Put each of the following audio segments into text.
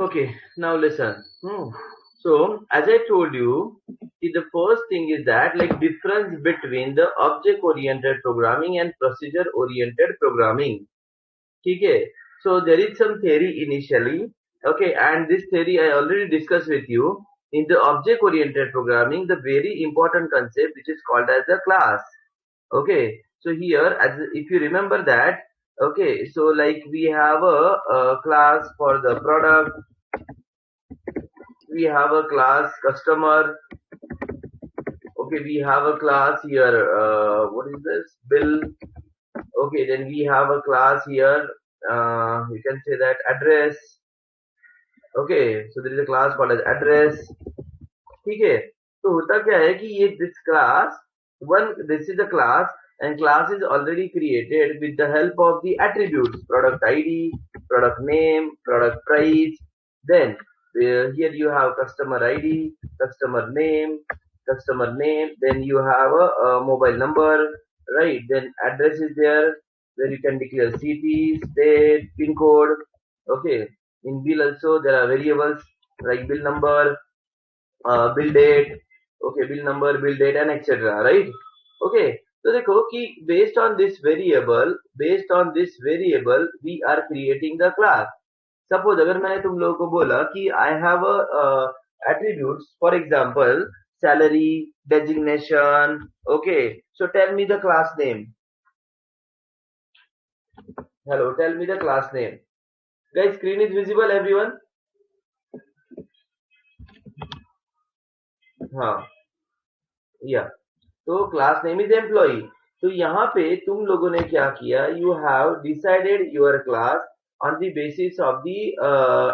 Okay, now listen. So, as I told you, the first thing is that like difference between the object-oriented programming and procedure-oriented programming. Okay, so there is some theory initially. Okay, and this theory I already discussed with you. In the object-oriented programming, the very important concept which is called as the class. Okay, so here, as if you remember that, okay, so like we have a class for the product, we have a class customer, okay, we have a class here, what is this, bill, okay, then we have a class here, you can say that address, okay, so there is a class called as address, ठीक है, तो होता क्या है कि ये this class, this is a class, and class is already created with the help of the attributes, product ID, product name, product price, then here you have customer ID, customer name, then you have a mobile number, right? Then address is there, where you can declare city, state, pin code, okay. In bill also there are variables like bill number, bill date, okay, bill number, bill date, and etc. Right? Okay. तो देखो कि based on this variable, we are creating the class. Suppose अगर मैंने तुम लोगों को बोला कि I have a attributes, for example, salary, designation, okay. So tell me the class name. Hello, tell me the class name. Guys, screen is visible, everyone? हाँ, yeah. तो class name is employee. तो यहाँ पे तुम लोगों ने क्या किया, you have decided your class on the basis of the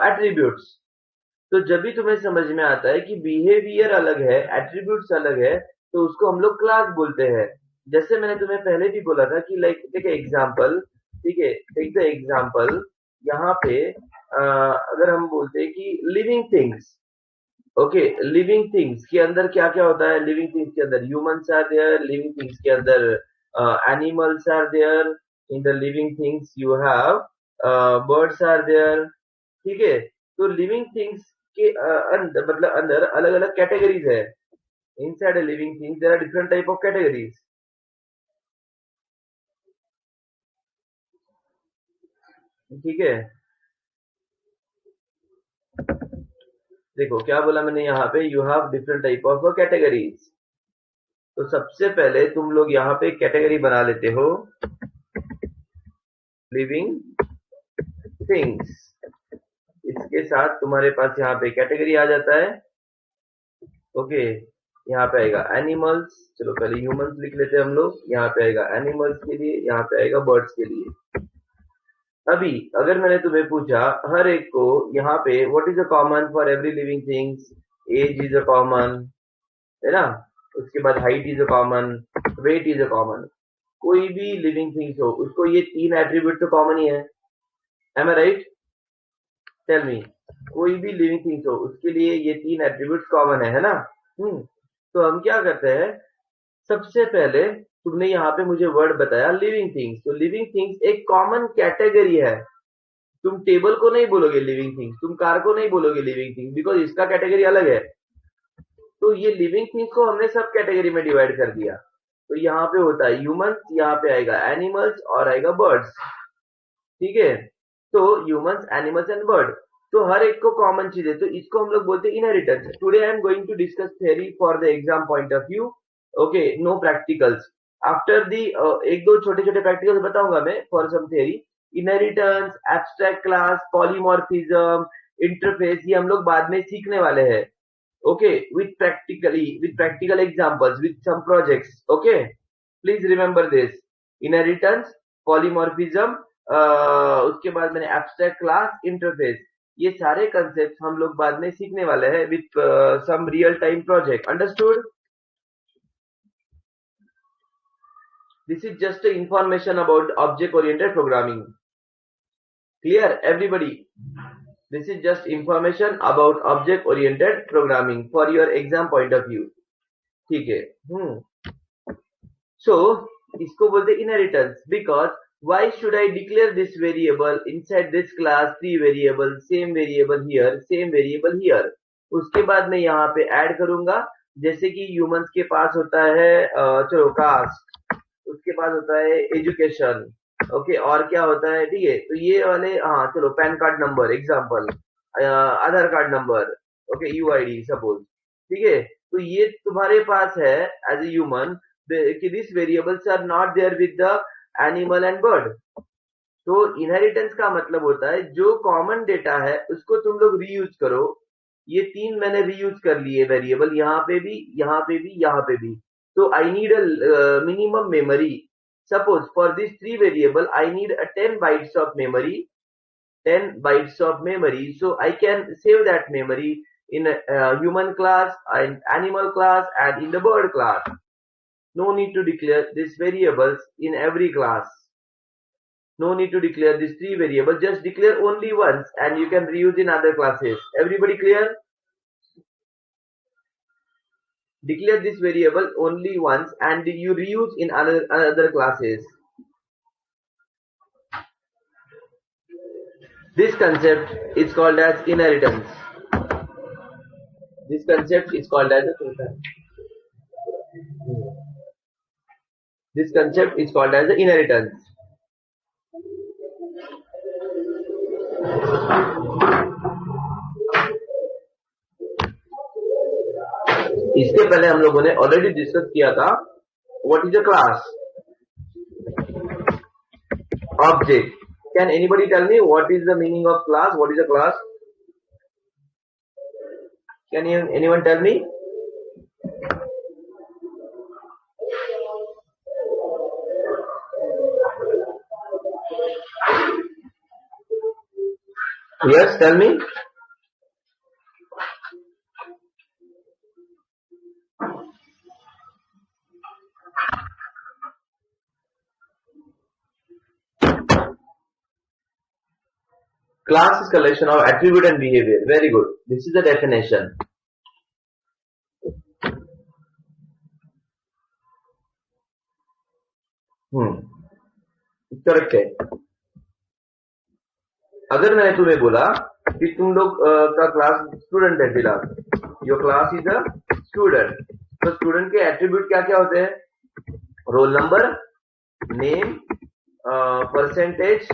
attributes. तो जब भी तुम्हें समझ में आता है कि बिहेवियर अलग है, एट्रीब्यूट्स अलग है, तो उसको हम लोग क्लास बोलते हैं. जैसे मैंने तुम्हें पहले भी बोला था कि लाइक टेक एग्जाम्पल, ठीक है, टेक द एग्जाम्पल. यहाँ पे अगर हम बोलते हैं कि living things, okay, living things के अंदर क्या क्या होता है, लिविंग थिंग्स के अंदर humans are there, living things के अंदर animals are there, in the living things you have birds are there, ठीक है. तो लिविंग थिंग्स के अंदर मतलब अंदर अलग अलग कैटेगरीज है. Inside a living things there are different type of categories, ठीक है. देखो क्या बोला मैंने यहाँ पे, you have different type of categories. तो सबसे पहले तुम लोग यहाँ पे कैटेगरी बना लेते हो, लिविंग थिंग्स. इसके साथ तुम्हारे पास यहाँ पे कैटेगरी आ जाता है, ओके. यहाँ पे आएगा एनिमल्स, चलो पहले ह्यूमंस लिख लेते हैं हम लोग. यहाँ पे आएगा एनिमल्स के लिए, यहाँ पे आएगा बर्ड्स के लिए. अभी अगर मैंने तुम्हें पूछा हर एक को यहाँ पे what is a common for every living things, age is a common, है ना. उसके बाद height is a common, weight is a common. कोई भी लिविंग थिंग्स हो उसको ये तीन एट्रीब्यूट तो कॉमन ही है. Am I right? Tell me. कोई भी लिविंग थिंग्स हो उसके लिए ये तीन एट्रीब्यूट्स कॉमन है ना. हम्म. तो हम क्या करते हैं, सबसे पहले तुमने यहाँ पे मुझे वर्ड बताया लिविंग थिंग्स. तो लिविंग थिंग्स एक कॉमन कैटेगरी है. तुम टेबल को नहीं बोलोगे लिविंग थिंग्स, तुम कार को नहीं बोलोगे लिविंग थिंग्स, बिकॉज इसका कैटेगरी अलग है. तो ये लिविंग थिंग्स को हमने सब कैटेगरी में डिवाइड कर दिया. तो यहाँ पे होता है ह्यूमंस, यहाँ पे आएगा एनिमल्स और आएगा बर्ड्स, ठीक है. तो ह्यूमंस, एनिमल्स एंड बर्ड, तो हर एक को कॉमन चीज है, तो इसको हम लोग बोलते हैं inheritance. Today I am going to discuss theory for the exam point of view, okay, no practicals. After the एक दो छोटे छोटे प्रैक्टिकल्स बताऊंगा मैं for some theory. Inheritance, abstract class, polymorphism, interface, ये हम लोग बाद में सीखने वाले हैं, okay, with practical examples, with some projects, okay. Please remember this: inheritance, polymorphism, उसके बाद मैंने abstract class, interface, ये सारे concepts हम लोग बाद में सीखने वाले हैं with some real time project. Understood? This is just a information about object oriented programming. Clear everybody? This is just information about object oriented programming for your exam point of view, ठीक है. सो इसको बोलते inheritance, because why should I declare this variable inside this class, 3 variable, same variable here, same variable here. उसके बाद मैं यहाँ पे add करूंगा, जैसे कि ह्यूमंस के पास होता है चलो कास्ट, उसके पास होता है एजुकेशन, ओके, और क्या होता है, ठीक है, तो ये वाले, हाँ चलो pan card number example, Aadhaar card number, okay, UID suppose, ठीक है, तो ये तुम्हारे पास है एज ए ह्यूमन कि this variables are not there with the animal and bird. तो इनहेरिटेंस का मतलब होता है जो कॉमन डेटा है उसको तुम लोग रीयूज करो. ये 3 मैंने रीयूज कर लिए वेरिएबल, यहाँ पे भी, यहाँ पे भी, यहाँ पे भी. तो आई need a minimum memory. Suppose for these 3 variable, I need a 10 bytes of memory, 10 bytes of memory. So I can save that memory in a human class, and animal class, and in the bird class. No need to declare these variables in every class. No need to declare these 3 variables. Just declare only once, and you can reuse in other classes. Everybody clear? Declare this variable only once, and you reuse in other classes. This concept is called as inheritance. This concept is called as this concept is called as inheritance. इसके पहले हम लोगों ने already discuss किया था what is a class. Object. Can anybody tell me what is the meaning of class? What is a class? Can anyone tell me? Yes, tell me. Class is collection of attribute and behavior. Very good. This is the definition. Correct है. अगर मैंने तुम्हें बोला कि तुम लोग का class student है फिलहाल, your class is a student, तो स्टूडेंट के एट्रीब्यूट क्या क्या होते हैं? Roll number, name, percentage,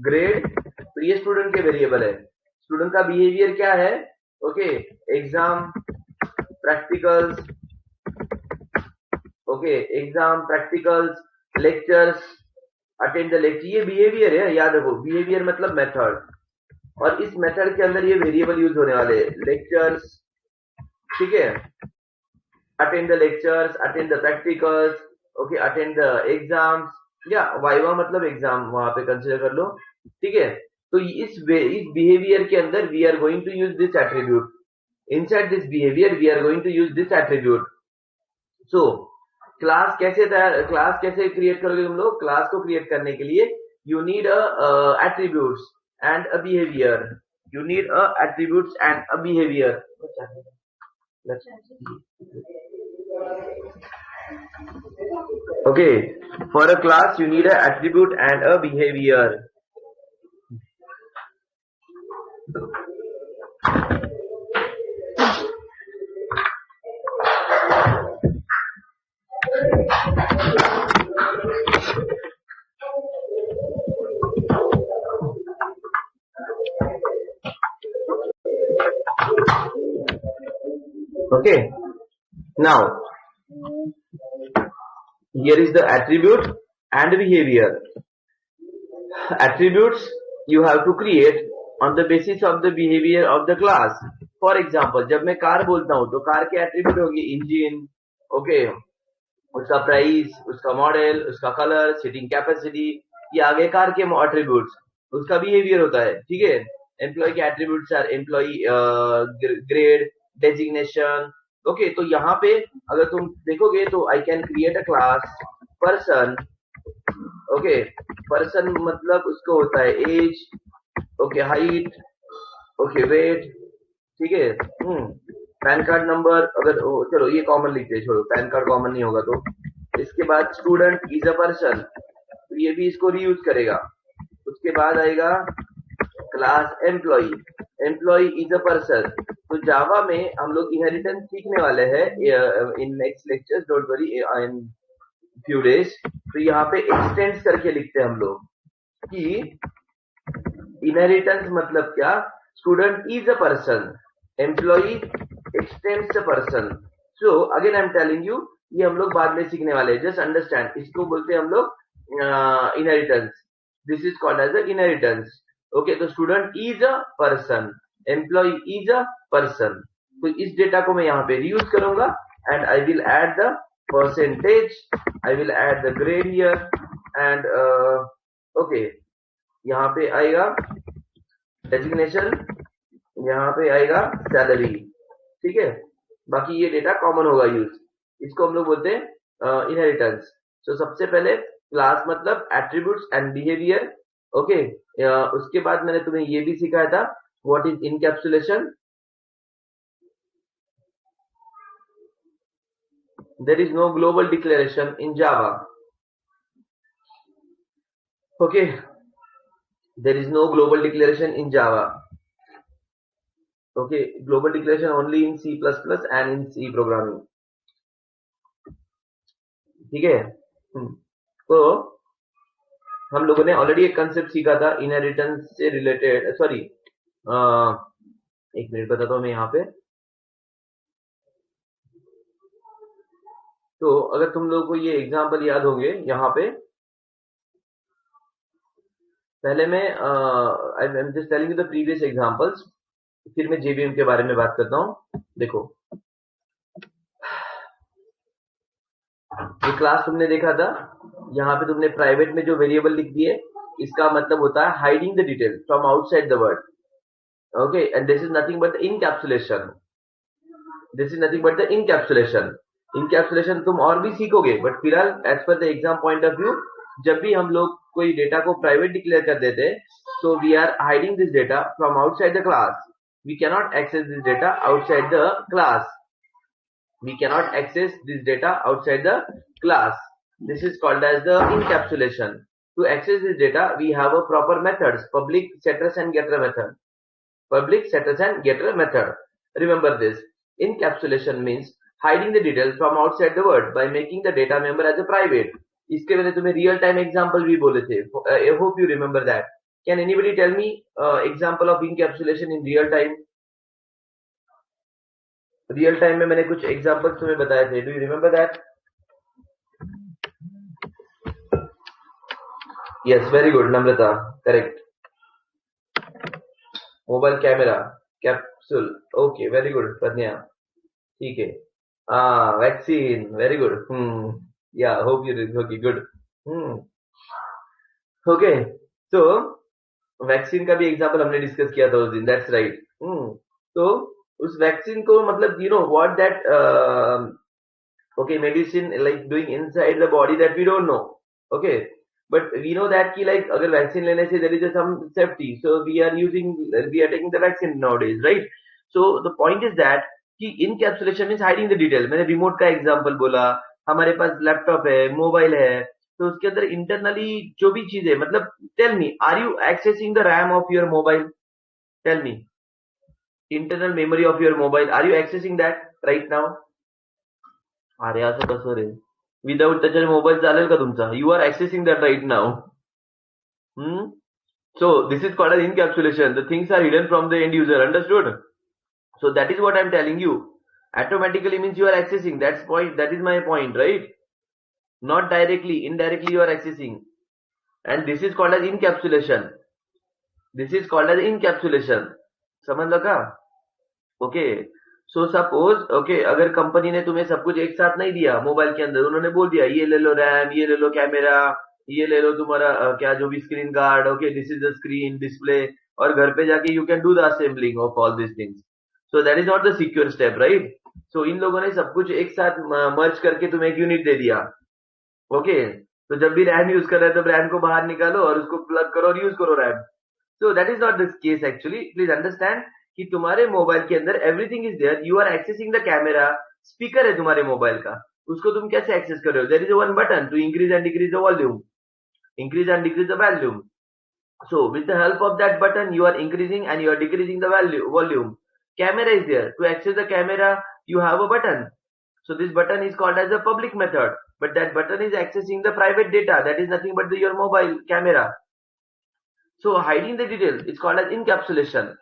grade. तो ये स्टूडेंट के वेरिएबल है. स्टूडेंट का बिहेवियर क्या है? Okay, exam, practicals, okay, exam, practicals, lectures, attend the lecture. ये बिहेवियर है, याद रखो. बिहेवियर मतलब मेथड, और इस मेथड के अंदर ये वेरिएबल यूज होने वाले. लेक्चर्स, ठीक है, attend the lectures, attend the practicals, okay, attend the exams, या वाइवा मतलब एग्जाम वहां पे कंसिडर कर लो, ठीक है. तो इस बिहेवियर के अंदर we are going to use this attribute. Inside this behaviour we are going to use this attribute. So class कैसे क्रिएट करोगे तुम लोग? क्लास को क्रिएट करने के लिए you need a attributes and a behaviour. You need a attributes and a behaviour. Okay, for a class you need an attribute and a behavior. Okay, now here is the attribute and behavior. Attributes you have to create on the basis of the behavior of the class. For example, जब मैं car बोलता हूँ तो car के attribute होगी engine, okay, उसका price, उसका model, उसका कलर, सीटिंग कैपेसिटी. ये आगे कार के एट्रीब्यूट्स. उसका बिहेवियर होता है, ठीक है. एम्प्लॉय के attributes are employee, grade, designation. Okay, तो यहाँ पे अगर तुम देखोगे तो I can create a class person. Okay, person मतलब उसको होता है age, okay, height, okay, weight, ठीक है. पैन कार्ड नंबर, अगर चलो ये कॉमन लिखते हैं, छोड़ो पैन कार्ड कॉमन नहीं होगा तो. इसके बाद स्टूडेंट इज अ पर्सन. तो ये भी इसको रीयूज करेगा। उसके बाद आएगा class employee. Employee is a person. तो जावा में हम लोग इनहेरिटेंस सीखने वाले हैं in next lecture, don't worry, in few days. तो यहाँ पे एक्सटेंड्स करके लिखते हैं हम लोग कि इनहेरिटेंस मतलब क्या, student is a person, employee x tends a person. So again I am telling you, ये हम लोग बाद में सीखने वाले हैं, जस्ट अंडरस्टैंड। इसको बोलते हैं हम लोग inheritance. This is called as a inheritance. Okay, तो student is a person, employ is a person. तो इस डेटा को मैं यहाँ पे रीयूज करूंगा and I will add the percentage, I will add the grade here and okay, यहाँ पे आएगा डेजिग्नेशन, यहाँ पे आएगा सैलरी, ठीक है। बाकी ये डेटा कॉमन होगा यूज। इसको हम लोग बोलते हैं इनहेरिटेंस। तो सबसे पहले क्लास मतलब एट्रीब्यूट्स एंड बिहेवियर। ओके, उसके बाद मैंने तुम्हें ये भी सिखाया था what is encapsulation. There is no global declaration in Java. Okay, there is no global declaration in Java. Okay, global declaration only in C++ and in C programming. ठीक है। तो हम लोगों ने ऑलरेडी एक कंसेप्ट सीखा था इनहेरिटेंस से रिलेटेड, सॉरी एक मिनट बताता हूँ मैं यहाँ पे। तो अगर तुम लोगों को ये एग्जांपल याद होंगे, यहाँ पे पहले मैं आई am just telling you the previous examples, फिर मैं जेबीएम के बारे में बात करता हूँ। देखो, ये क्लास तुमने देखा था, यहाँ पे तुमने प्राइवेट में जो वेरिएबल लिख दिए, इसका मतलब होता है hiding the detail from outside the world. Okay, and this is nothing but the encapsulation. This is nothing but the encapsulation. Encapsulation तुम और भी सीखोगे, बट फिलहाल as per the exam point of view, जब भी हम लोग कोई डेटा को प्राइवेट डिक्लेयर कर देते हैं, so we are hiding this data from outside the class. We cannot access this data outside the class. We cannot access this data outside the class. This is called as the encapsulation. To access this data, we have a proper methods, public, setters and getter method. Public, setters and getter method. Remember this. Encapsulation means hiding the details from outside the word by making the data member as a private. इसके मैंने तुम्हें real time example भी बोले थे. I hope you remember that. Can anybody tell me example of encapsulation in real time? Real time में मैंने कुछ examples तुम्हें बताए थे. Do you remember that? Yes, very good Namrata, correct. Mobile camera, capsule, okay, very good Pragya, ठीक है. Vaccine, very good. या hope you okay, good. Okay, तो वैक्सीन का भी एग्जांपल हमने डिस्कस किया था उस दिन, दैट्स राइट. तो उस वैक्सीन को मतलब you know what that okay, medicine like doing inside the body that we don't know. Okay, but we know that ki like agar vaccine lene se there is some safety, so we are taking the vaccine nowadays, right? So the point is that कि encapsulation means hiding the detail. मैंने remote का example बोला, हमारे पास laptop है, mobile है, तो उसके अंदर internally जो भी चीजें, मतलब tell me, are you accessing the RAM of your mobile? Tell me, internal memory of your mobile, are you accessing that right now? अरे असं कसं रे, विदाउट त्याच्या मोबाईल चालेल का तुमचा? You are accessing that right now. So this is called as encapsulation. The things are hidden from the end user. Understood? So that is what I'm telling you. Automatically means you are accessing. That is my point, right? Not directly, indirectly you are accessing. And this is called as encapsulation. This is called as encapsulation. समझ का? Okay. So suppose okay, अगर company ने तुम्हें सब कुछ एक साथ नहीं दिया मोबाइल के अंदर, उन्होंने बोल दिया ये ले लो रैम, ये ले लो कैमरा, ये ले लो तुम्हारा क्या जो भी screen guard, okay this is the screen display, और घर पे जाके you can do the assembling of all this things. So that is not the secure step, right? So इन लोगों ने सब कुछ एक साथ मर्ज करके तुम्हें एक यूनिट दे दिया. ओके, तो जब भी रैम यूज कर रहे हो तो रैम को बाहर निकालो और उसको प्लग करो और यूज करो RAM. So that is not this case actually. Please understand कि तुम्हारे मोबाइल के अंदर everything is there. You are accessing the camera. Speaker है तुम्हारे मोबाइल का, उसको तुम कैसे एक्सेस कर रहे हो? There is one button to increase and decrease the volume. increase and decrease the volume. So with the help of that button, you are increasing and you are decreasing the volume. Camera is there. To access the camera, you have a button. So this button is called as a public method, but that button is accessing the private data. That is nothing but your mobile camera. So hiding the detail is called as encapsulation.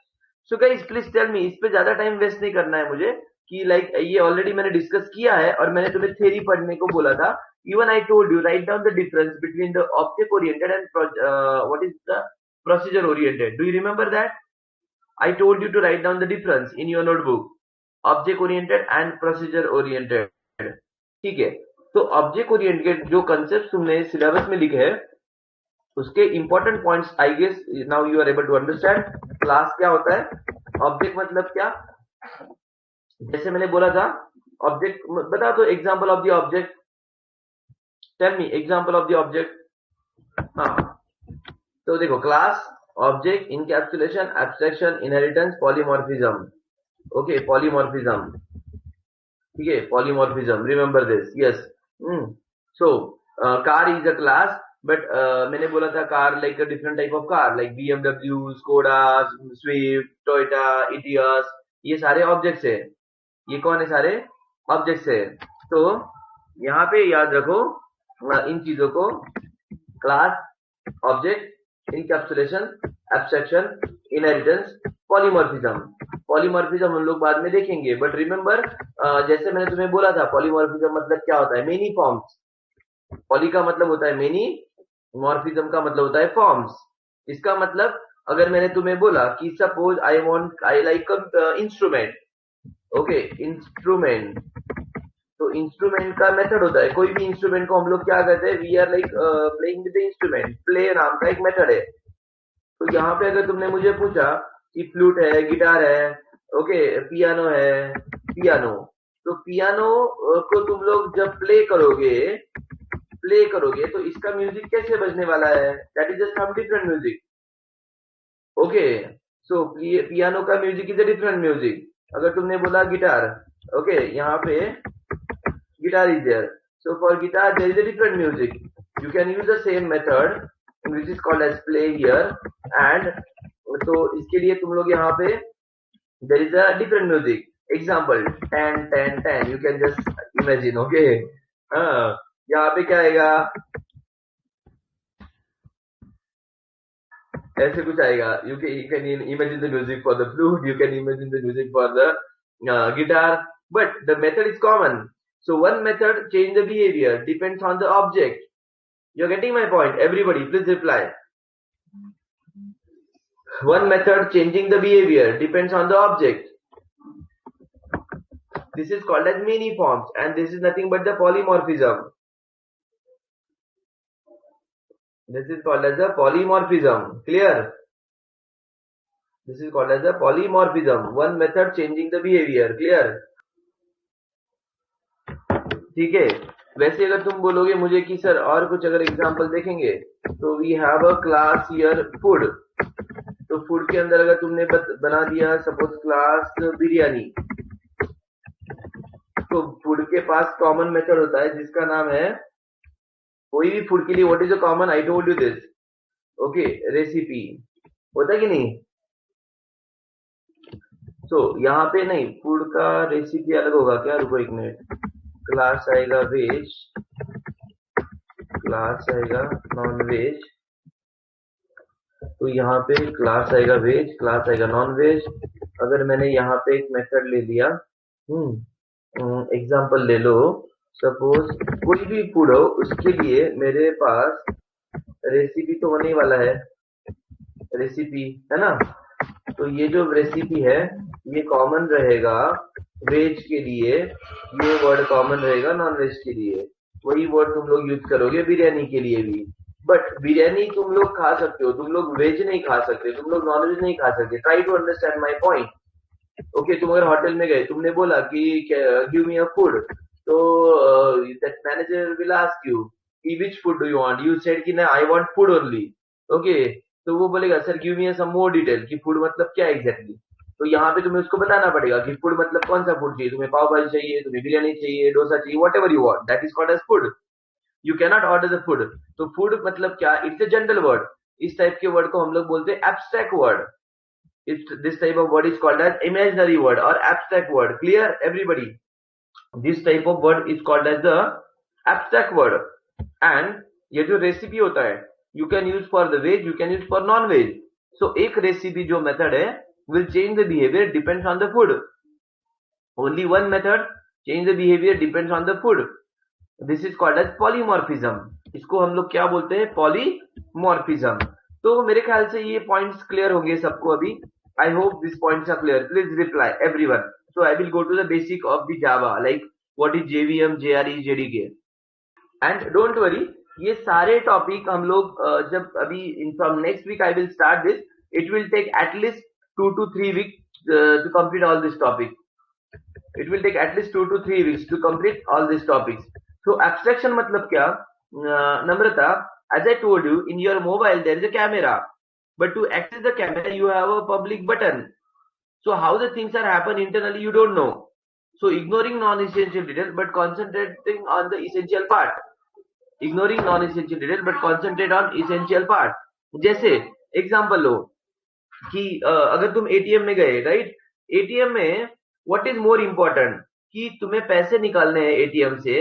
So guys, please tell me, इस पे ज्यादा time waste नहीं करना है मुझे कि like ये already मैंने डिस्कस किया है और मैंने तुम्हें थ्योरी पढ़ने को बोला था. Even I told you, write down the difference between the object oriented and what is the procedure oriented. Do you remember that? I told you to write down the difference in your notebook. Object oriented and procedure oriented. ठीक है. तो object oriented जो concept तुमने syllabus में लिखे हैं उसके important points I guess now you are able to understand. Class क्या होता है, ऑब्जेक्ट मतलब क्या, जैसे मैंने बोला था ऑब्जेक्ट बता दो example of the object. Tell me example of the object. हाँ तो देखो, class, object, encapsulation, abstraction, inheritance, polymorphism. Okay, polymorphism. ठीक है, polymorphism, remember this. Yes. So car is a class, but मैंने बोला था car like different type of car like BMW, Skoda, Swift, Toyota, Etios, ये सारे ऑब्जेक्ट्स है. ये कौन है, सारे ऑब्जेक्ट्स है. तो यहाँ पे याद रखो इन चीजों को, class, object, encapsulation, abstraction, inheritance, polymorphism. Polymorphism हम लोग बाद में देखेंगे, बट रिमेंबर जैसे मैंने तुम्हें बोला था पॉलीमॉर्फिज्म मतलब क्या होता है, मेनी फॉर्म्स. पॉली का मतलब होता है मेनी, मॉर्फिज्म का मतलब होता है फॉर्म्स. इसका मतलब अगर मैंने तुम्हें बोला कि suppose I like instrument. Okay, instrument. तो इंस्ट्रूमेंट का मेथड होता है, कोई भी इंस्ट्रूमेंट को हम लोग क्या कहते हैं, we are like playing with the instrument. Play नाम का एक मेथड है. तो यहाँ पे अगर तुमने मुझे पूछा कि फ्लूट है, गिटार है, ओके, पियानो है, पियानो. तो पियानो को तुम लोग जब प्ले करोगे तो इसका म्यूजिक कैसे बजने वाला है, that is just some different music. Okay, so piano का music is a different music. अगर तुमने बोला गिटार, ओके, यहाँ पे guitar is there, so for guitar there is a different music. You can use the same method which is called as play here. And तो इसके लिए तुम लोग यहाँ पे there is a different music. Example, 10 you can just imagine. Okay, हाँ, यहाँ पे क्या आएगा, ऐसे कुछ आएगा. You can imagine the music for the flute, you can imagine the music for the guitar, but the method is common. So one method change the behavior depends on the object. You're getting my point? Everybody, please reply. One method changing the behavior depends on the object. This is called as many forms, and this is nothing but the polymorphism. This is called as a polymorphism. Clear? This is called as a polymorphism. One method changing the behavior. Clear? ठीक है. वैसे अगर तुम बोलोगे मुझे कि sir और कुछ अगर एग्जांपल देखेंगे, तो we have a class here food. तो फूड के अंदर अगर तुमने बना दिया सपोज क्लास बिरयानी, तो फूड के पास कॉमन मेथड होता है जिसका नाम है, कोई भी फूड के लिए what is a common, I told you this. Okay, recipe होता है कि नहीं. सो यहाँ पे नहीं, फूड का रेसिपी अलग होगा क्या, रुको एक मिनट. क्लास आएगा वेज, क्लास आएगा नॉन वेज. तो यहाँ पे क्लास आएगा वेज, क्लास आएगा नॉन वेज. अगर मैंने यहाँ पे एक मेथड ले लिया, एग्जांपल ले लो, सपोज कोई भी फूड हो उसके लिए मेरे पास रेसिपी तो होने वाला है, रेसिपी है ना. तो ये जो रेसिपी है ये कॉमन रहेगा वेज के लिए, ये वर्ड कॉमन रहेगा नॉन वेज के लिए. वही वर्ड तुम लोग यूज करोगे बिरयानी के लिए भी. बट बिरयानी तुम लोग खा सकते हो, तुम लोग वेज नहीं खा सकते, तुम लोग नॉन वेज नहीं खा सकते. Try to understand my point. Okay, तुम अगर होटल में गए, तुमने बोला कि गिव मी अ फूड, तो that manager will ask you कि which food do you want. You said कि ना I want food only. Okay, तो वो बोलेगा sir give me some more detail कि फूड मतलब क्या एग्जैक्टली. तो यहाँ पे तुम्हें उसको बताना पड़ेगा कि फूड मतलब कौन सा फूड चाहिए. तुम्हें पाव भाजी चाहिए, तुम्हें बिरयानी चाहिए, डोसा चाहिए, whatever you want, that is called as food. You cannot order the food. तो food मतलब क्या? It's a general word. इस टाइप के वर्ड को हम लोग बोलते हैं abstract word. This type of word is called as imaginary word or abstract word. Clear, everybody? This type of word is called as the abstract word. And ये जो recipe होता है, you can use for the veg, you can use for non-veg. So एक recipe जो method है will change the behavior depends on the food. Only one method change the behavior depends on the food. This is called as polymorphism. इसको हम लोग क्या बोलते हैं? Polymorphism. तो मेरे ख्याल से ये पॉइंट्स क्लियर होंगे सबको अभी. I hope these points are clear. Please reply everyone. So I will go to the basic of the Java, like what is JVM, JRE, JDK. And don't worry, ये सारे टॉपिक हम लोग जब अभी from next week I will start this. It will take at least 2 to 3 weeks to complete all this topic. It will take at least 2 to 3 weeks to complete all these topics. So abstraction मतलब क्या? Namrata, as I told you, in your mobile there is a camera, but to access the camera you have a public button. So how the things are happen internally you don't know. So ignoring non-essential detail but concentrating on the essential part. Ignoring non-essential detail but concentrate on essential part. जैसे example लो कि अगर तुम ATM में गए, right? ATM में what is more important, कि तुम्हें पैसे निकालने हैं एटीएम से,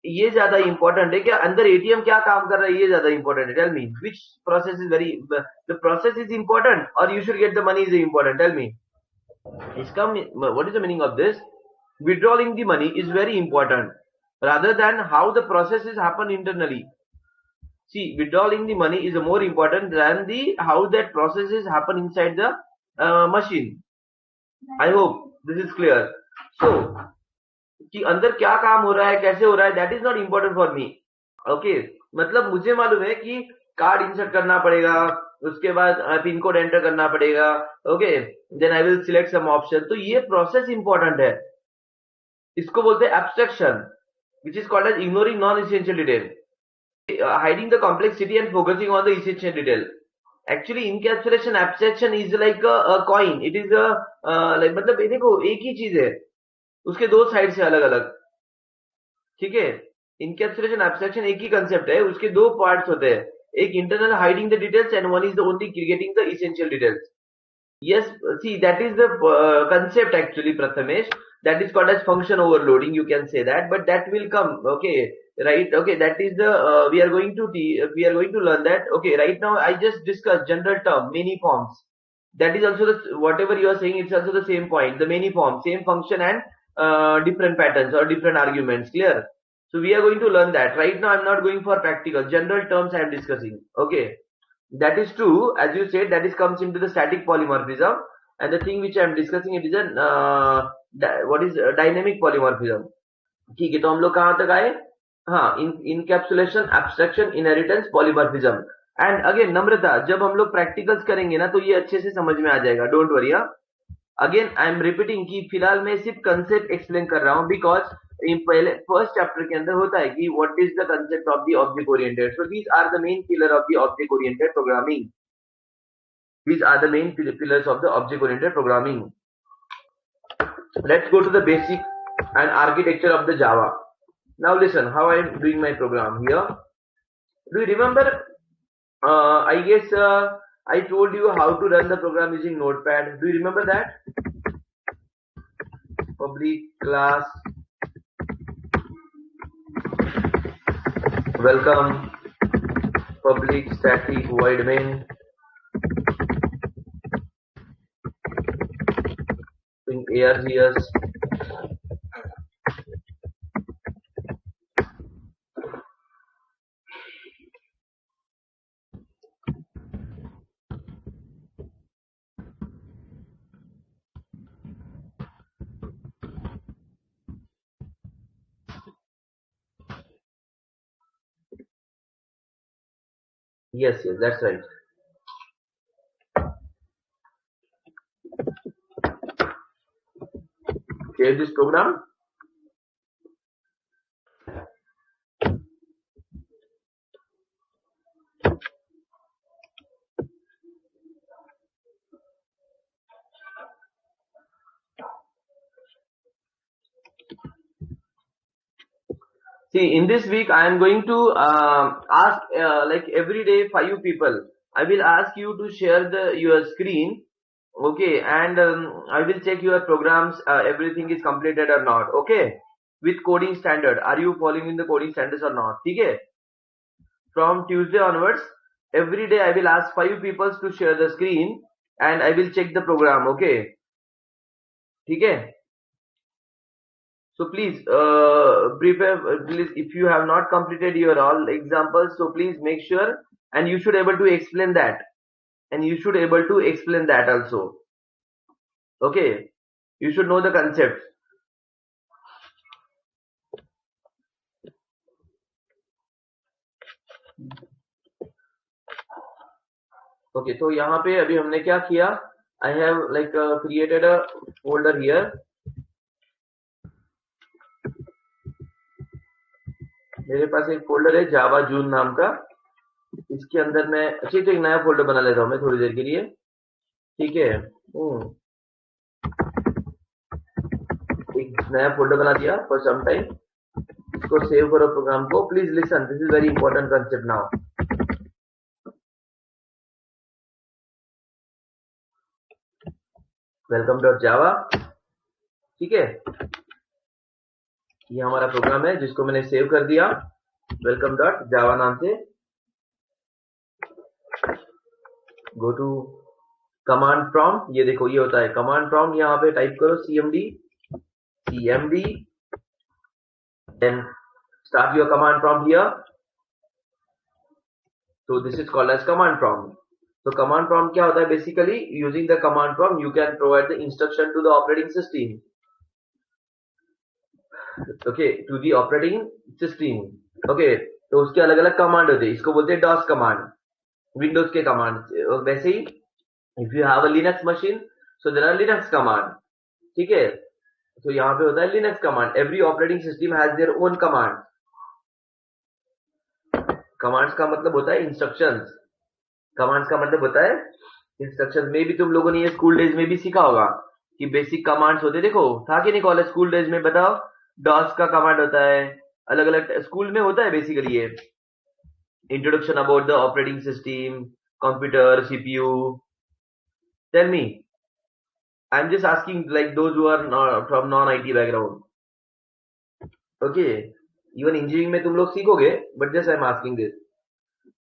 ये ज्यादा इंपॉर्टेंट है कि अंदर एटीएम क्या काम कर रहा है, ये ज्यादा इंपॉर्टेंट है? Tell me which process is very, the process is important और you should get the money is important? Tell me इसका what is the meaning of this? withdrawing the money is very important rather than how the processes happen internally. See, withdrawing the money is more important than the how that processes happen inside the machine. I hope this is clear. So कि अंदर क्या काम हो रहा है, कैसे हो रहा है, that is not important for me. Okay, मतलब मुझे मालूम है कि कार्ड इंसर्ट करना पड़ेगा, उसके बाद पिन कोड एंटर करना पड़ेगा. Okay, then I will select some option. तो ये प्रोसेस इंपॉर्टेंट है. इसको बोलते हैं abstraction, which is called as ignoring non-essential detail, hiding the complexity and focusing on the essential detail. Actually, encapsulation abstraction is like a coin. It is a like मतलब देखो एक ही चीज है, उसके दो साइड से अलग अलग. ठीक है? इनकैप्सुलेशन एब्स्ट्रैक्शन एक ही कंसेप्ट है, उसके दो पार्ट्स होते हैं. एक internal hiding the details and one is the only getting the essential details. Yes, see, that is the concept actually, Prathamesh. That is called as function overloading. You can say that, but that will come. Okay, right? Okay, that is the we are going to learn that. Okay, right now I just discussed general term, many forms. That is also the whatever you are saying. It's also the same point. The many form, same function and different patterns or different arguments. Clear? So we are going to learn that. Right now I'm not going for practical. General terms I am discussing. Okay. That is true, as you said, that is comes into the static polymorphism, and the thing which I am discussing it is a what is dynamic polymorphism. ठीक है, तो हम लोग कहाँ तक आए? हाँ, encapsulation, abstraction, inheritance, polymorphism. And again Namrata, जब हम लोग प्रैक्टिकल्स करेंगे ना तो ये अच्छे से समझ में आ जाएगा. Don't worry. Again I am repeating कि फिलहाल मैं सिर्फ कंसेप्ट एक्सप्लेन कर रहा हूँ, बिकॉज पहले फर्स्ट चैप्टर के अंदर होता है कि what is the concept of the object oriented. So these are the main pillar of the object oriented programming. These are the main pillars of the object oriented programming. Let's go to the basic and architecture of the Java. Now listen how I am doing my program here. Do you remember, I guess I told you how to run the program using Notepad. Do you remember that? Public class welcome public static void main in ARGS. Yes, that's right. Save this program. See, in this week, I am going to ask like every day 5 people. I will ask you to share your screen, okay, and I will check your programs. Everything is completed or not, okay? With coding standard, are you following in the coding standards or not? Okay. From Tuesday onwards, every day I will ask 5 people to share the screen, and I will check the program, okay? Okay. So please prepare. Please, if you have not completed your all examples, so please make sure, and you should able to explain that, and you should able to explain that also. Okay, you should know the concept. Okay, तो यहाँ पे अभी हमने क्या किया? I have like created a folder here. मेरे पास एक folder है जावा जून नाम का. इसके अंदर मैं अच्छे से एक नया फोल्डर बना लेता हूँ मैं थोड़ी देर के लिए. ठीक है. एक नया फोल्डर बना दिया फॉर सम टाइम. इसको सेव करो प्रोग्राम को. Please listen, this is very important concept now. Welcome dot जावा. ठीक है, ये हमारा प्रोग्राम है जिसको मैंने सेव कर दिया वेलकम डॉट जावा नाम से. Go to command prompt. ये देखो, ये होता है कमांड प्रॉम्प्ट. यहाँ पे टाइप करो cmd then start your command prompt here. So this is called as command prompt. So command prompt क्या होता है? Basically using the command prompt you can provide the instruction to the operating system. Okay, to the operating system. Okay, तो उसके अलग अलग command होते हैं. इसको बोलते हैं DOS कमांड, विंडोज के कमांड. वैसे ही if you have a Linux machine, so there are Linux command. ठीक है, तो यहाँ पे होता है Linux command. Every operating system has their own command. Commands का मतलब होता है इंस्ट्रक्शंस. कमांड्स का मतलब होता है इंस्ट्रक्शंस. में भी तुम लोगों ने ये स्कूल डेज में भी सीखा होगा कि बेसिक कमांड्स होते. देखो, था कि नहीं कॉलेज स्कूल डेज में? बताओ. डॉस का कमांड होता है, अलग अलग स्कूल में होता है बेसिकली. ये introduction about the operating system, computer, CPU. Tell me, I am just asking like those who are from non IT background. Okay, even engineering में तुम लोग सीखोगे, but just I am asking this.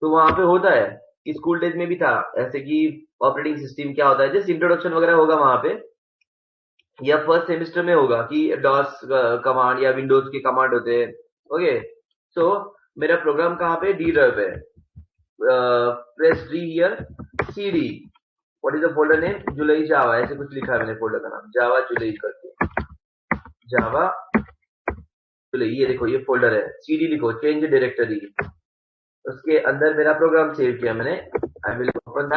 तो वहां पे होता है कि स्कूल डेज में भी था ऐसे कि ऑपरेटिंग सिस्टम क्या होता है, जस्ट इंट्रोडक्शन वगैरह होगा वहां पे, या फर्स्ट सेमेस्टर में होगा कि डॉस कमांड या विंडोज के कमांड होते हैं. ओके, सो मेरा प्रोग्राम कहाँ पे? डी ड्राइव है. Press D here, cd. What is the folder name? July Java, ऐसे कुछ लिखा है मैंने फोल्डर का नाम, जावा जुलाई करके. जावा जुलाई, ये देखो ये फोल्डर है. cd लिखो, चेंज डायरेक्टरी. उसके अंदर मेरा प्रोग्राम सेव किया मैंने. I will open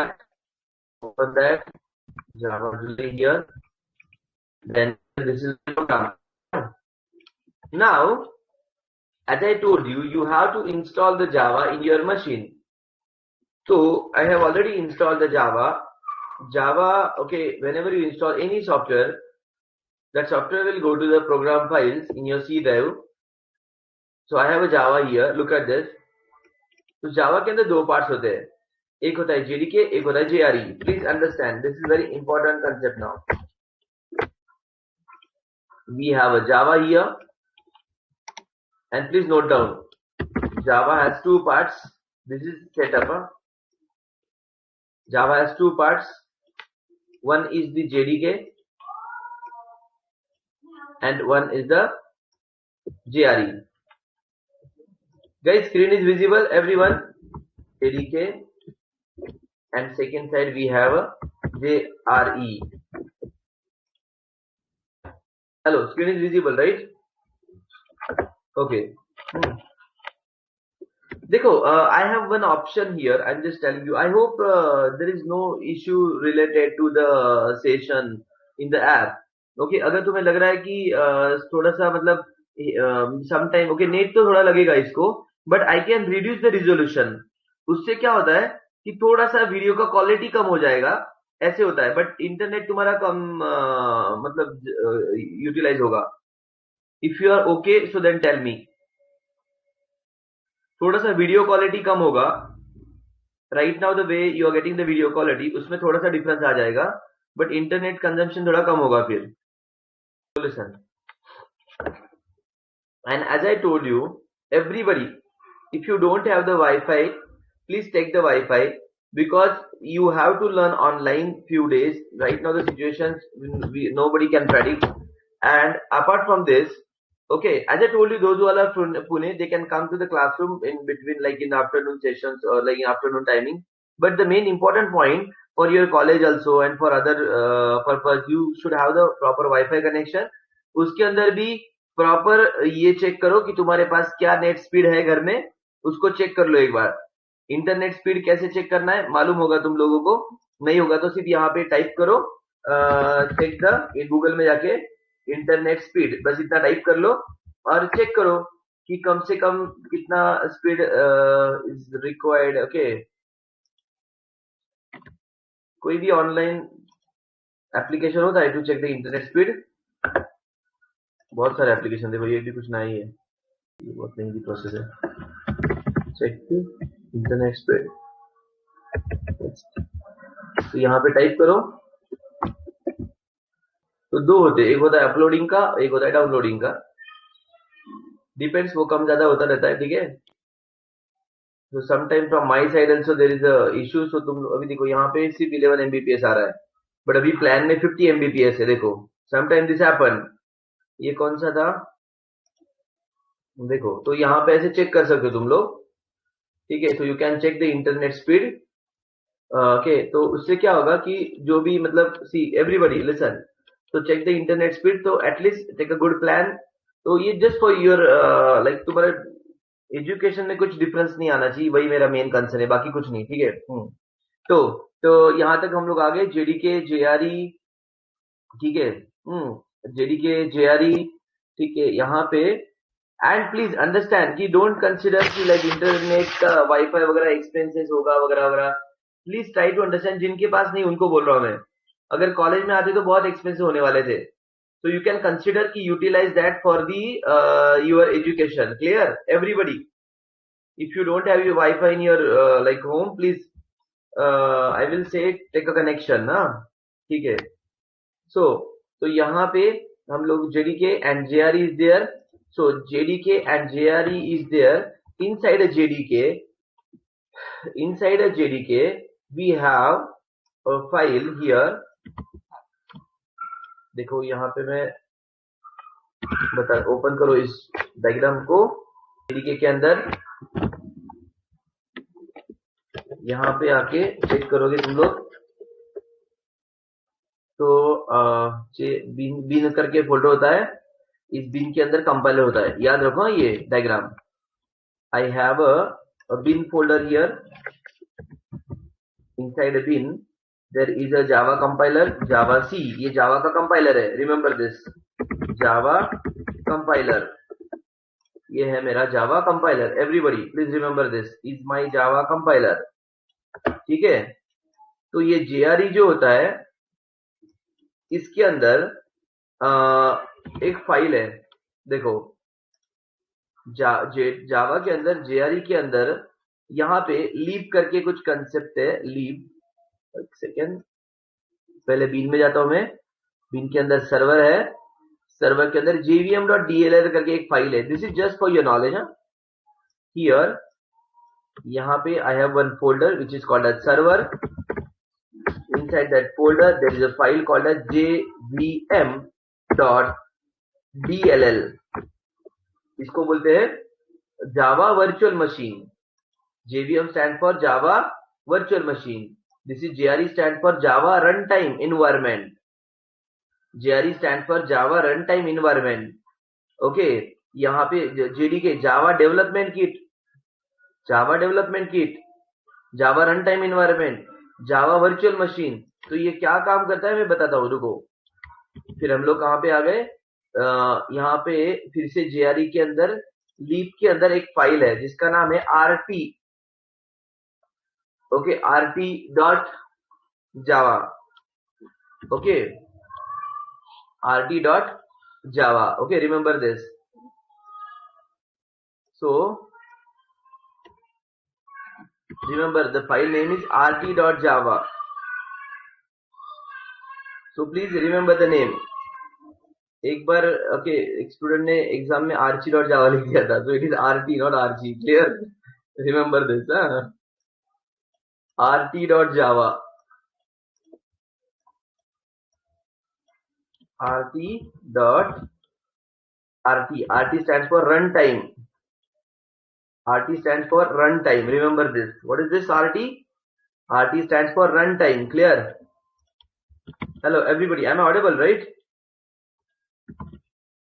that Java July here. Then this is the program. Now, as I told you, you have to install the Java in your machine. So I have already installed the Java. Okay, whenever you install any software, that software will go to the program files in your C drive. So I have a Java here. Look at this. तो Java के अंदर दो parts होते हैं. एक होता है JDK, एक होता है JRE. Please understand, this is very important concept now. We have a Java here, and please note down, Java has two parts. This is setup. Java has two parts. One is the JDK and one is the JRE. Guys, screen is visible, everyone. JDK, and second side we have a JRE. Hello, screen is visible, right? Okay. देखो, I have one option here. I'm just telling you. I hope there is no issue related to the session in the app. Okay, अगर तुम्हें लग रहा है कि थोड़ा सा मतलब sometime, okay, नेट तो थोड़ा लगेगा इसको, but I can reduce the resolution. उससे क्या होता है कि थोड़ा सा वीडियो का क्वालिटी कम हो जाएगा, ऐसे होता है. बट इंटरनेट तुम्हारा कम मतलब यूटिलाइज होगा. If you are okay, so then tell me. थोड़ा सा वीडियो क्वालिटी कम होगा. Right now the way you are getting the video quality, उसमें थोड़ा सा डिफरेंस आ जाएगा, बट इंटरनेट कंजम्पशन थोड़ा कम होगा फिर. Listen, and as I told you, everybody, if you don't have the Wi-Fi, please take the Wi-Fi, because you have to learn online few days. Right now the situations nobody can predict. And apart from this, okay, as I told you, those who are from Pune, they can come to the classroom in between, like in afternoon sessions or like in afternoon timing. But the main important point for your college also and for other purpose, you should have the proper Wi-Fi connection. उसके अंदर भी proper ये check करो कि तुम्हारे पास क्या net speed है घर में, उसको चेक कर लो एक बार. इंटरनेट स्पीड कैसे चेक करना है मालूम होगा तुम लोगों को. नहीं होगा तो सिर्फ यहाँ पे टाइप करो, चेक द, गूगल में जाके इंटरनेट स्पीड, बस इतना टाइप कर लो और चेक करो कि कम से कम कितना स्पीड इज रिक्वायर्ड. ओके, कोई भी ऑनलाइन एप्लीकेशन होता है to check the internet speed. बहुत सारे एप्लीकेशन, देखो ये भी कुछ नया ही है, ये बहुत महंगी प्रोसेस है. चेक इंटरनेट स्पीड, तो यहाँ पे टाइप करो. तो दो होते, एक होता है अपलोडिंग का, एक होता है डाउनलोडिंग का. डिपेंड्स, वो कम ज्यादा होता रहता है. ठीक है, तो sometime from my side also there is a issue. So तुम अभी देखो यहाँ पे सिर्फ 11 MBPS आ रहा है, बट अभी प्लान में 50 MBPS है. देखो समटाइम दिस हैपन. ये कौन सा था, देखो, तो यहाँ पे ऐसे चेक कर सकते हो तुम लोग. ठीक है, so you can check the internet speed. Okay, तो उससे क्या होगा कि जो भी मतलब, सी एवरीबडी लिसन, तो चेक द इंटरनेट स्पीड, तो at least take a good plan. तो ये जस्ट फॉर योर लाइक तुम्हारे एजुकेशन में कुछ डिफरेंस नहीं आना चाहिए, वही मेरा मेन कंसर्न है, बाकी कुछ नहीं. ठीक है. तो तो यहाँ तक हम लोग आ गए. जेडीके जेआरई, ठीक है, जेडीके जेआरई, ठीक है, यहाँ पे. एंड प्लीज अंडरस्टैंड कि डोंट कंसिडर कि लाइक इंटरनेट का वाईफाई वगैरह एक्सपेंसेस होगा वगैरह वगैरह. प्लीज ट्राई टू अंडरस्टैंड, जिनके पास नहीं उनको बोल रहा हूं मैं. अगर कॉलेज में आते तो बहुत एक्सपेंसिव होने वाले थे, so you can consider ki utilize that for the your education. Clear everybody? If you don't have your Wi-Fi in your like home, please I will say take a connection ना. ठीक है. So तो यहाँ पे हम लोग JDK and JRE is there. So JDK and JRE is there. Inside a JDK, we have a file here. देखो यहाँ पे मैं बता, ओपन करो इस डायग्राम को. जेडीके के अंदर यहाँ पे आके चेक करोगे तुम लोग, तो बिन करके फोल्डर होता है. इस बिन के अंदर कंपाइलर होता है, याद रखो ये diagram. I have a bin folder here. Inside a bin there is a Java compiler, Java C. ये जावा का कंपाइलर है, रिमेंबर दिस, जावा कंपाइलर. ये है मेरा Java compiler. Everybody please remember this is my Java compiler. ठीक है. तो ये जेआरई जो होता है, इसके अंदर एक फाइल है. देखो जावा के अंदर, जेआरई के अंदर यहाँ पे लीप करके कुछ कंसेप्ट है. लीप, एक सेकेंड, पहले बीन में जाता हूं मैं. बीन के अंदर सर्वर है, सर्वर के अंदर jvm.dll करके एक फाइल है. This is just for your knowledge. Here यहाँ पे I have one folder which is called as server. Inside that folder there is a file called as jvm.dll. इसको बोलते हैं Java Virtual Machine. JVM stand for Java Virtual Machine. This is JRE stand for Java Runtime Environment. JRE stand for Java Runtime Environment. Okay, यहाँ पे JDK Java Development Kit, Java development kit, Java run time environment, Java virtual machine. तो ये क्या काम करता है मैं बताता हूँ, रुको. फिर हम लोग कहाँ पे आ गए, यहाँ पे फिर से जेआरई के अंदर लीप के अंदर एक फाइल है जिसका नाम है RT. Okay, RT dot Java. Okay, RT dot Java. Okay, remember this. So Remember, the file name is rt.java. So please remember the name. एक बार ओके एक स्टूडेंट ने एग्जाम में archie.java लिख दिया था, so it is rt not archie. Clear? Remember this, rt.java. rt stands for runtime. RT stands for runtime. Remember this. What is this RT? RT stands for runtime. Clear? Hello everybody. Am I audible, right?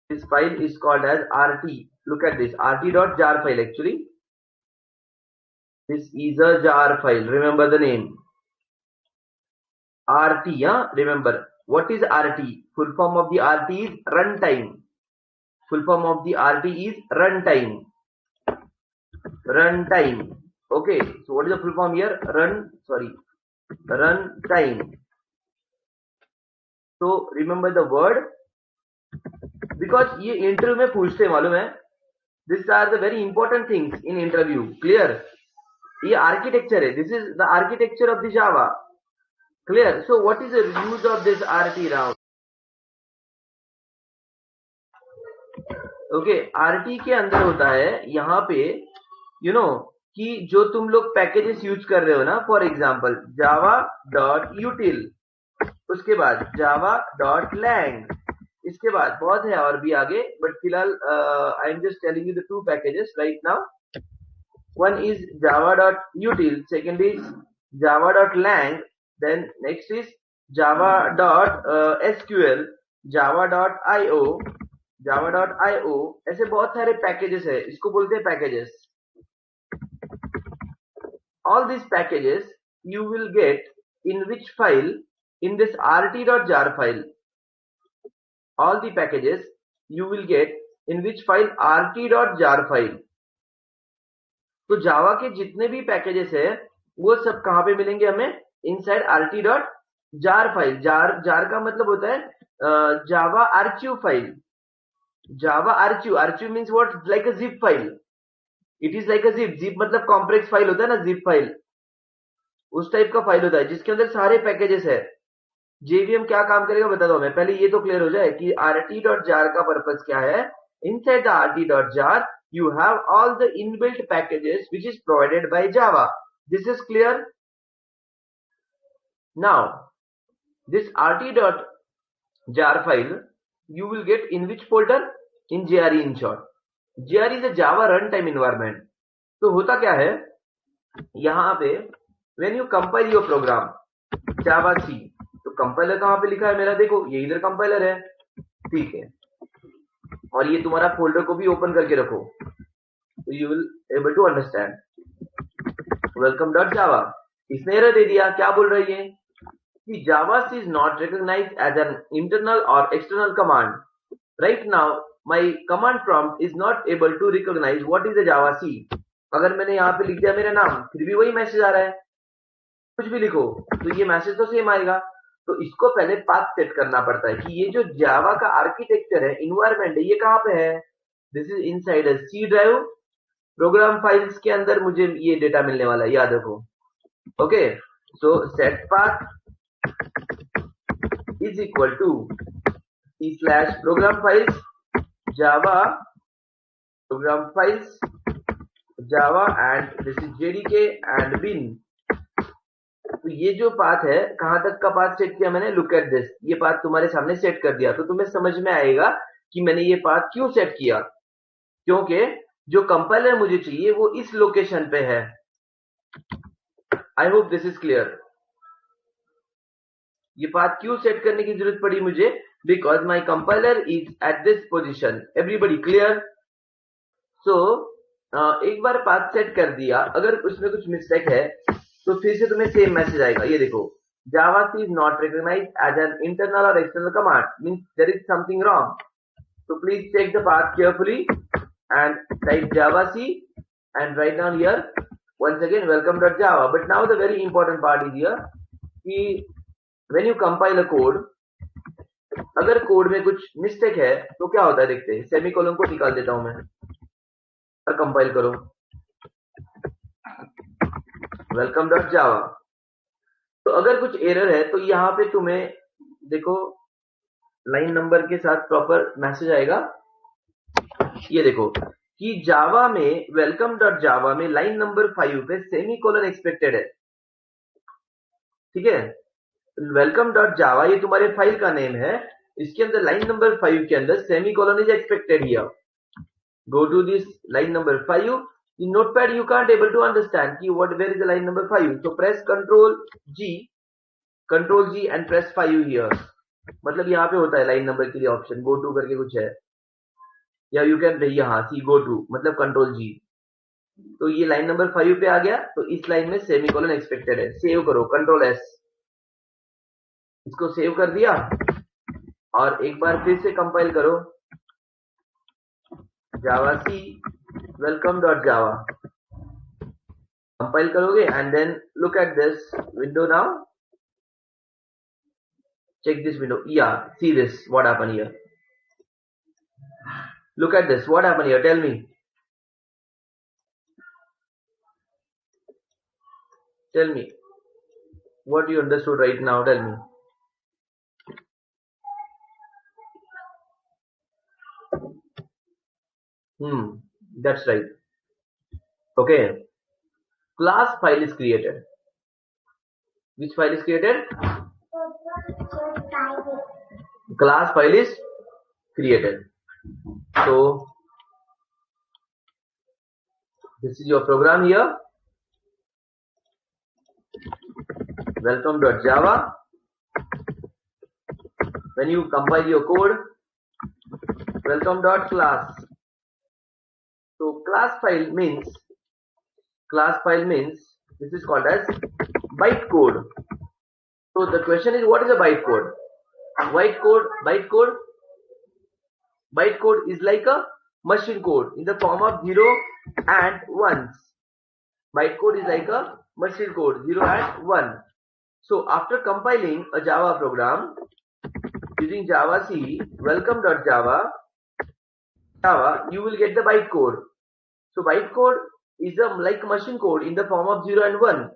This file is called as RT. Look at this. RT.jar file actually. This is a jar file. Remember the name. RT, remember. What is RT? Full form of the RT is runtime. Full form of the RT is runtime. Runtime. Okay. So what is the full form here? Runtime. So remember the word. Because ये interview में पूछते हैं मालूम है. These are the very important things in interview. Clear? ये architecture है. This is the architecture of the Java. Clear? So what is the use of this RT now? Okay, RT के अंदर होता है यहाँ पे कि जो तुम लोग पैकेजेस यूज कर रहे हो ना, फॉर एग्जाम्पल java.util, उसके बाद java.lang, इसके बाद बहुत है और भी आगे, बट फिलहाल आई am just telling you the two packages right now. One is java.util, second is java.lang, then next is java.sql, java.io, ऐसे बहुत सारे पैकेजेस है. इसको बोलते हैं packages. All these packages you will get in which file? In this rt.jar file. All the packages you will get in which file? rt.jar file. तो जावा के जितने भी पैकेजेस है वो सब कहां पे मिलेंगे हमें? Inside rt.jar file. जार का मतलब होता है Java archive file. Java archive means what? Like a zip file. It is like a zip मतलब कॉम्प्लेक्स फाइल होता है ना, जिप फाइल, उस टाइप का फाइल होता है जिसके अंदर सारे पैकेजेस है. जेवीएम क्या काम करेगा बताता हूं मैं. पहले ये तो क्लियर हो जाए कि rt.jar का पर्पस क्या है. Inside the rt.jar you have all the inbuilt packages which is provided by Java. This is clear? Now, this rt.jar file you will get in which folder? In JRE in short. JRE is a Java runtime environment. तो होता क्या है यहाँ पे, when you compile your program Java C, तो compiler कहाँ पे लिखा है मेरा? देखो ये इधर कंपाइलर है, ठीक है, और ये तुम्हारा फोल्डर को भी ओपन करके रखो, तो you will able to understand. welcome.java. इसने एरर दे दिया. क्या बोल रही है कि Java C is not recognized as an internal or external command. Right now my command prompt is not able to recognize what is the Java C. अगर मैंने यहाँ पे लिख दिया मेरा नाम, फिर भी वही मैसेज आ रहा है. कुछ भी लिखो तो ये मैसेज तो सेम आएगा. तो इसको पहले पाथ सेट करना पड़ता है कि ये जो जावा का आर्किटेक्चर है, इन्वायरमेंट है, ये कहाँ पे है? This is inside a C drive. Program files के अंदर मुझे ये डेटा मिलने वाला है, याद रखो. Okay, so set path is equal to /program files java and this is jdk and bin. तो ये जो पाथ है, कहां तक का पाथ सेट किया मैंने? Look at this. ये पाथ तुम्हारे सामने सेट कर दिया, तो तुम्हें समझ में आएगा कि मैंने ये पाथ क्यों सेट किया. क्योंकि जो कंपाइलर मुझे चाहिए वो इस लोकेशन पे है. I hope this is clear. ये पाथ क्यों सेट करने की जरूरत पड़ी मुझे? Because my compiler is at this position. Everybody clear? So एक बार पाथ सेट कर दिया, अगर उसमें कुछ मिस्टेक है तो फिर से तुम्हें सेम मैसेज आएगा. ये देखो, Java C is not recognized as an internal or external command, means there is something wrong. So please check the path carefully and type Java C and write down here once again welcome.java. But now the very important part is here कि when you compile a code, अगर code में कुछ mistake है तो क्या होता है देखते हैं. सेमीकोलन को निकाल देता हूं मैं और कंपाइल करो. वेलकम डॉट जावा। तो अगर कुछ एरर है तो यहाँ पे तुम्हें देखो लाइन नंबर के साथ प्रॉपर मैसेज आएगा। ये देखो कि जावा में वेलकम डॉट जावा में लाइन नंबर 5 पे सेमीकोलन एक्सपेक्टेड है। ठीक है, वेलकम डॉट जावा ये तुम्हारे फाइल का नेम है, इसके अंदर लाइन नंबर 5 के अंदर semicolon is expected here. Go to this line number 5. In notepad you can't able to understand कि where is the line number 5. So press Control G and press 5 here. मतलब यहाँ पे होता है लाइन नंबर के लिए ऑप्शन go to करके कुछ है, या यू कैन यहाँ सी go to मतलब कंट्रोल जी। तो ये लाइन नंबर 5 पे आ गया, तो इस लाइन में सेमीकोलन एक्सपेक्टेड है। सेव करो कंट्रोल एस, इसको सेव कर दिया और एक बार फिर से कंपाइल करो Java C welcome dot Java, compile करोगे and then look at this window now, check this window, yeah, see this, what happened here, look at this, what happened here, tell me what you understood right now, tell me. That's right. Okay, class file is created. Which file is created? Class file is created. So this is your program here, welcome.java. When you compile your code, welcome.class. So class file means this is called as bytecode. So the question is, what is a bytecode? Bytecode is like a machine code in the form of 0 and 1s. Bytecode is like a machine code 0 and 1. So after compiling a Java program using Java C welcome.java, you will get the bytecode. So bytecode is like machine code in the form of 0 and 1.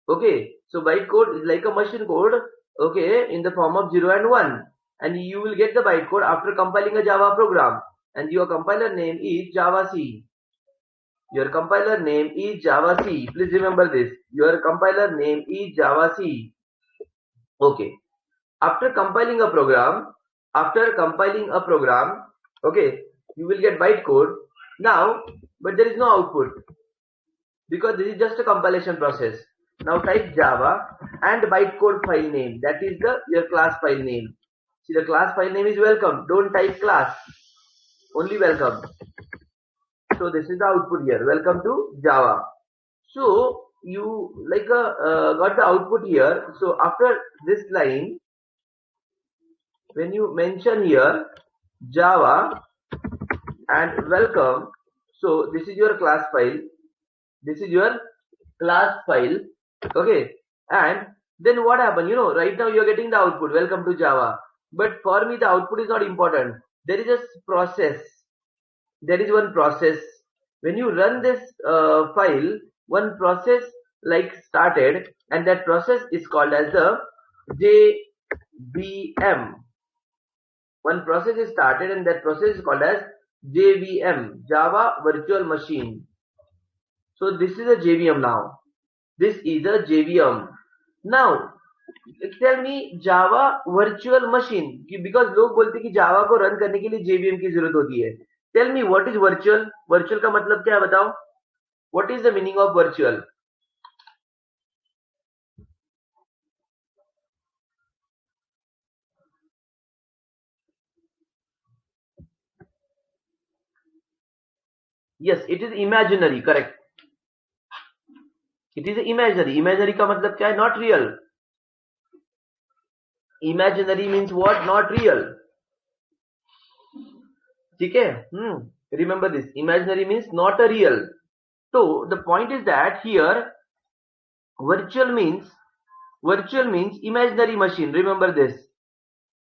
Okay, so bytecode is like a machine code, okay, in the form of 0 and 1, and you will get the bytecode after compiling a Java program, and your compiler name is Java C. Your compiler name is Java C. Please remember this. Your compiler name is Java C. Okay. After compiling a program, okay, you will get bytecode now, but there is no output because this is just a compilation process. Now type Java and bytecode file name, that is your class file name. See, the class file name is welcome. Don't type class, only welcome. So this is the output here, welcome to Java. So you got the output here. So after this line, when you mention here Java and welcome, so this is your class file, okay, and then what happened, right now you're getting the output welcome to Java, but for me the output is not important. There is a process, there is one process. When you run this file, one process started, and that process is called as the JVM. One process is started and that process is called as JVM, Java Virtual Machine. So this is a JVM now. This is a JVM. Now tell me Java Virtual Machine, because लोग बोलते हैं कि Java को run करने के लिए JVM की जरूरत होती है. Tell me what is virtual? Virtual का मतलब क्या है बताओ? What is the meaning of virtual? Yes, it is imaginary, correct. It is imaginary. Imaginary का मतलब क्या है? Not real. Imaginary means what? Not real. ठीक है? Remember this. Imaginary means not a real. So the point is that here virtual means imaginary machine. Remember this.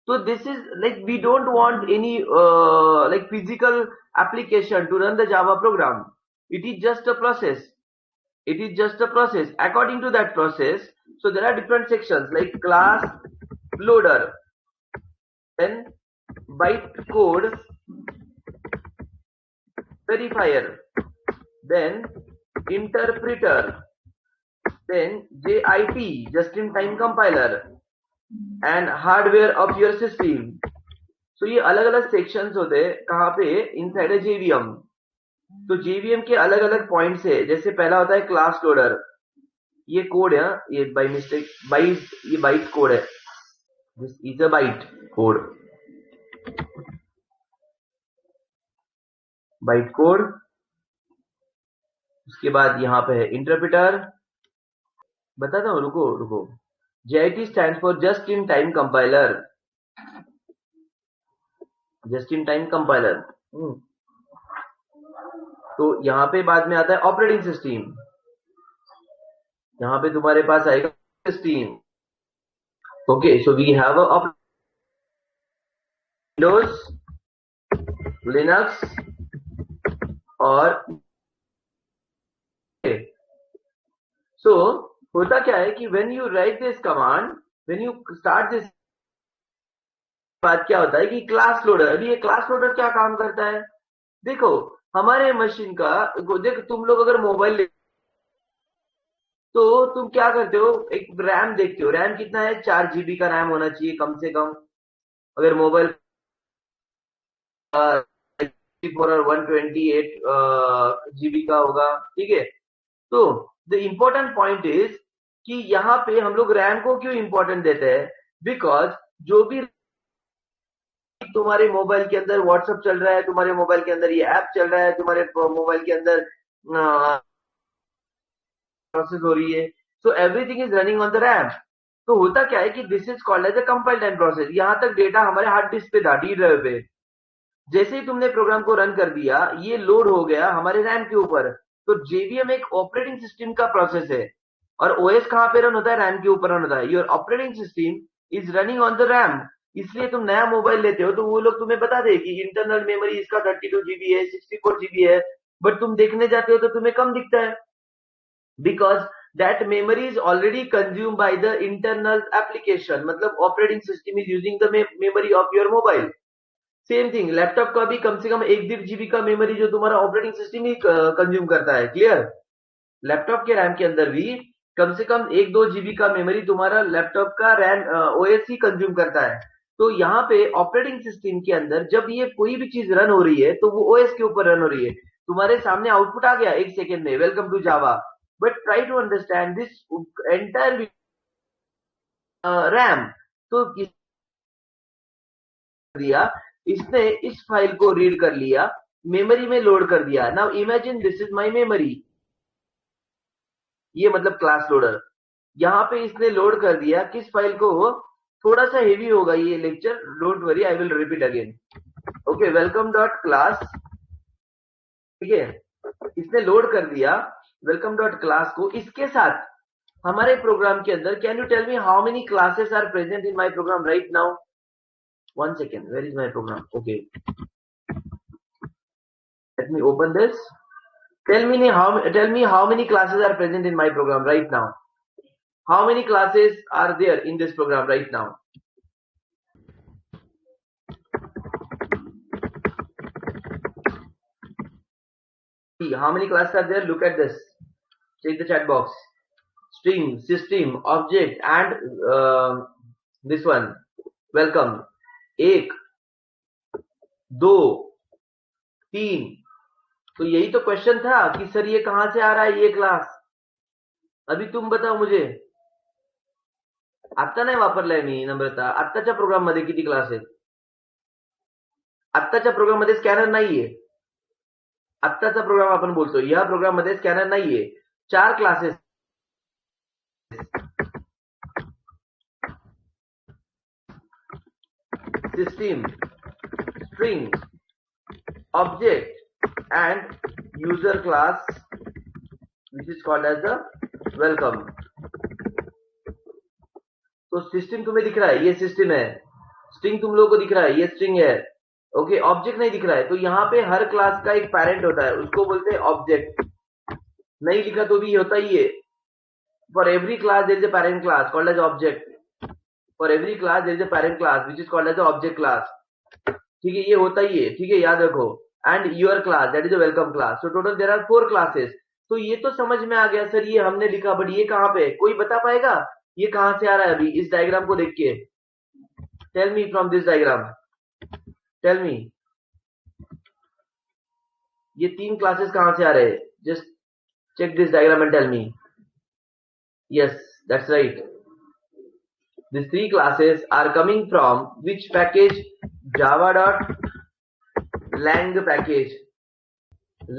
So this is we don't want any physical application to run the Java program. It is just a process. It is just a process. According to that process, so there are different sections like class loader, then bytecode verifier, then interpreter, then JIT, just-in-time compiler, and hardware of your system. So ये अलग अलग sections होते हैं कहाँ पे inside JVM. तो JVM के अलग अलग पॉइंट्स है. जैसे पहला होता है क्लास लोडर. ये कोड है, ये बाय मिस्टेक ये बाइट कोड है. This is a byte code. Byte code. उसके बाद यहाँ पे है इंटरप्रेटर. बताता हूँ, रुको. JIT stands for just in time compiler. Just in time compiler. तो यहां पे बाद में आता है ऑपरेटिंग सिस्टम. यहां पे तुम्हारे पास आएगा system. Okay, so we have a Windows, Linux और सो होता क्या है कि when you write this command, when you start this, बात क्या होता है कि क्लास लोडर. अभी ये क्लास लोडर क्या काम करता है? देखो हमारे मशीन का, देखो तुम लोग अगर मोबाइल तो तुम क्या करते हो, एक रैम देखते हो. रैम कितना है? 4 GB का रैम होना चाहिए कम से कम. अगर मोबाइल 128 GB का होगा, ठीक है. तो द इम्पोर्टेंट पॉइंट इज कि यहाँ पे हम लोग रैम को क्यों इंपॉर्टेंट देते हैं? बिकॉज जो भी तुम्हारे मोबाइल के अंदर व्हाट्सएप चल रहा है, तुम्हारे मोबाइल के अंदर ये ऐप चल रहा है, तुम्हारे मोबाइल के अंदर प्रोसेस हो रही है, so everything is running on the RAM. तो होता क्या है कि this is called as a compile time process. यहां तक डेटा हमारे हार्ड डिस्क पे था, डी ड्राइव पे. जैसे ही तुमने प्रोग्राम को रन कर दिया, ये लोड हो गया हमारे रैम के ऊपर. तो JVM एक ऑपरेटिंग सिस्टम का प्रोसेस है, और OS कहां पे रन होता है? रैम के ऊपर रन होता है. Your operating system is running on the RAM. इसलिए तुम नया मोबाइल लेते हो तो वो लोग तुम्हें बता दे कि इंटरनल मेमोरी इसका 32 GB है, 64 GB है, बट तुम देखने जाते हो तो तुम्हें कम दिखता है. Because that memory is already consumed by the internal application. मतलब operating system is using the memory of your mobile. Same thing laptop का भी कम से कम 1-1.5 GB का मेमोरी जो तुम्हारा ऑपरेटिंग सिस्टम ही कंज्यूम करता है. क्लियर? लैपटॉप के रैम के अंदर भी कम से कम 1-2 GB का मेमोरी तुम्हारा लैपटॉप का रैम OS ही कंज्यूम करता है. तो यहाँ पे ऑपरेटिंग सिस्टम के अंदर जब ये कोई भी चीज रन हो रही है तो वो OS के ऊपर रन हो रही है. तुम्हारे सामने आउटपुट आ गया 1 सेकेंड में, welcome to Java. But try to understand this entire RAM. तो दिया इसने, इस फाइल को रीड कर लिया, मेमोरी में लोड कर दिया. Now imagine this is my memory. ये मतलब क्लास लोडर. यहाँ पे इसने लोड कर दिया किस फाइल को? थोड़ा सा हेवी होगा ये lecture, don't worry, I will repeat again. Okay, welcome dot class. ठीक है, इसने लोड कर दिया वेलकम डॉट क्लास को. इसके साथ हमारे प्रोग्राम के अंदर, can you tell me how many classes are present in my program right now? 1 second, where is my program? Okay, let me open this. Tell me how many classes are present in my program right now? How many classes are there in this program right now? See, how many classes are there? Look at this. Check the chat box. String, system, object, and this one. Welcome. 1, 2, 3. तो यही तो question था कि sir ये कहां से आ रहा है ये क्लास. अभी तुम बताओ मुझे. आता नाही वापरलाय मी नम्रता. आत्ताच्या प्रोग्राम मध्ये किती क्लास आहेत? आत्ताच्या प्रोग्राम मध्ये स्कॅनर नाहीये. आत्ताचा प्रोग्राम आपण बोलतो, या प्रोग्राम मध्ये स्कॅनर नाहीये. 4 classes. System, string, object and user class which is called as the welcome. तो सिस्टम तुम्हें दिख रहा है, ये सिस्टम है. स्ट्रिंग तुम लोगों को दिख रहा है, ये स्ट्रिंग है. ओके, ऑब्जेक्ट नहीं दिख रहा है. तो यहाँ पे हर क्लास का एक पैरेंट होता है, उसको बोलते हैं ऑब्जेक्ट. नहीं लिखा तो भी होता ही है। For every class there is a parent class called as object, for every class there is a parent class which is called as object class. ठीक है, ये होता ही है, ठीक है, याद रखो। And your class that is a welcome class, so total there are 4 classes. तो ये तो समझ में आ गया सर, ये हमने लिखा, बट ये कहाँ पे, कोई बता पाएगा ये कहाँ से आ रहा है? अभी इस डायग्राम को देख के tell me from this diagram, tell me ये 3 क्लासेस कहाँ से आ रहे हैं? Just check this diagram and tell me. Yes, that's right. These 3 classes are coming from which package? Java.lang package.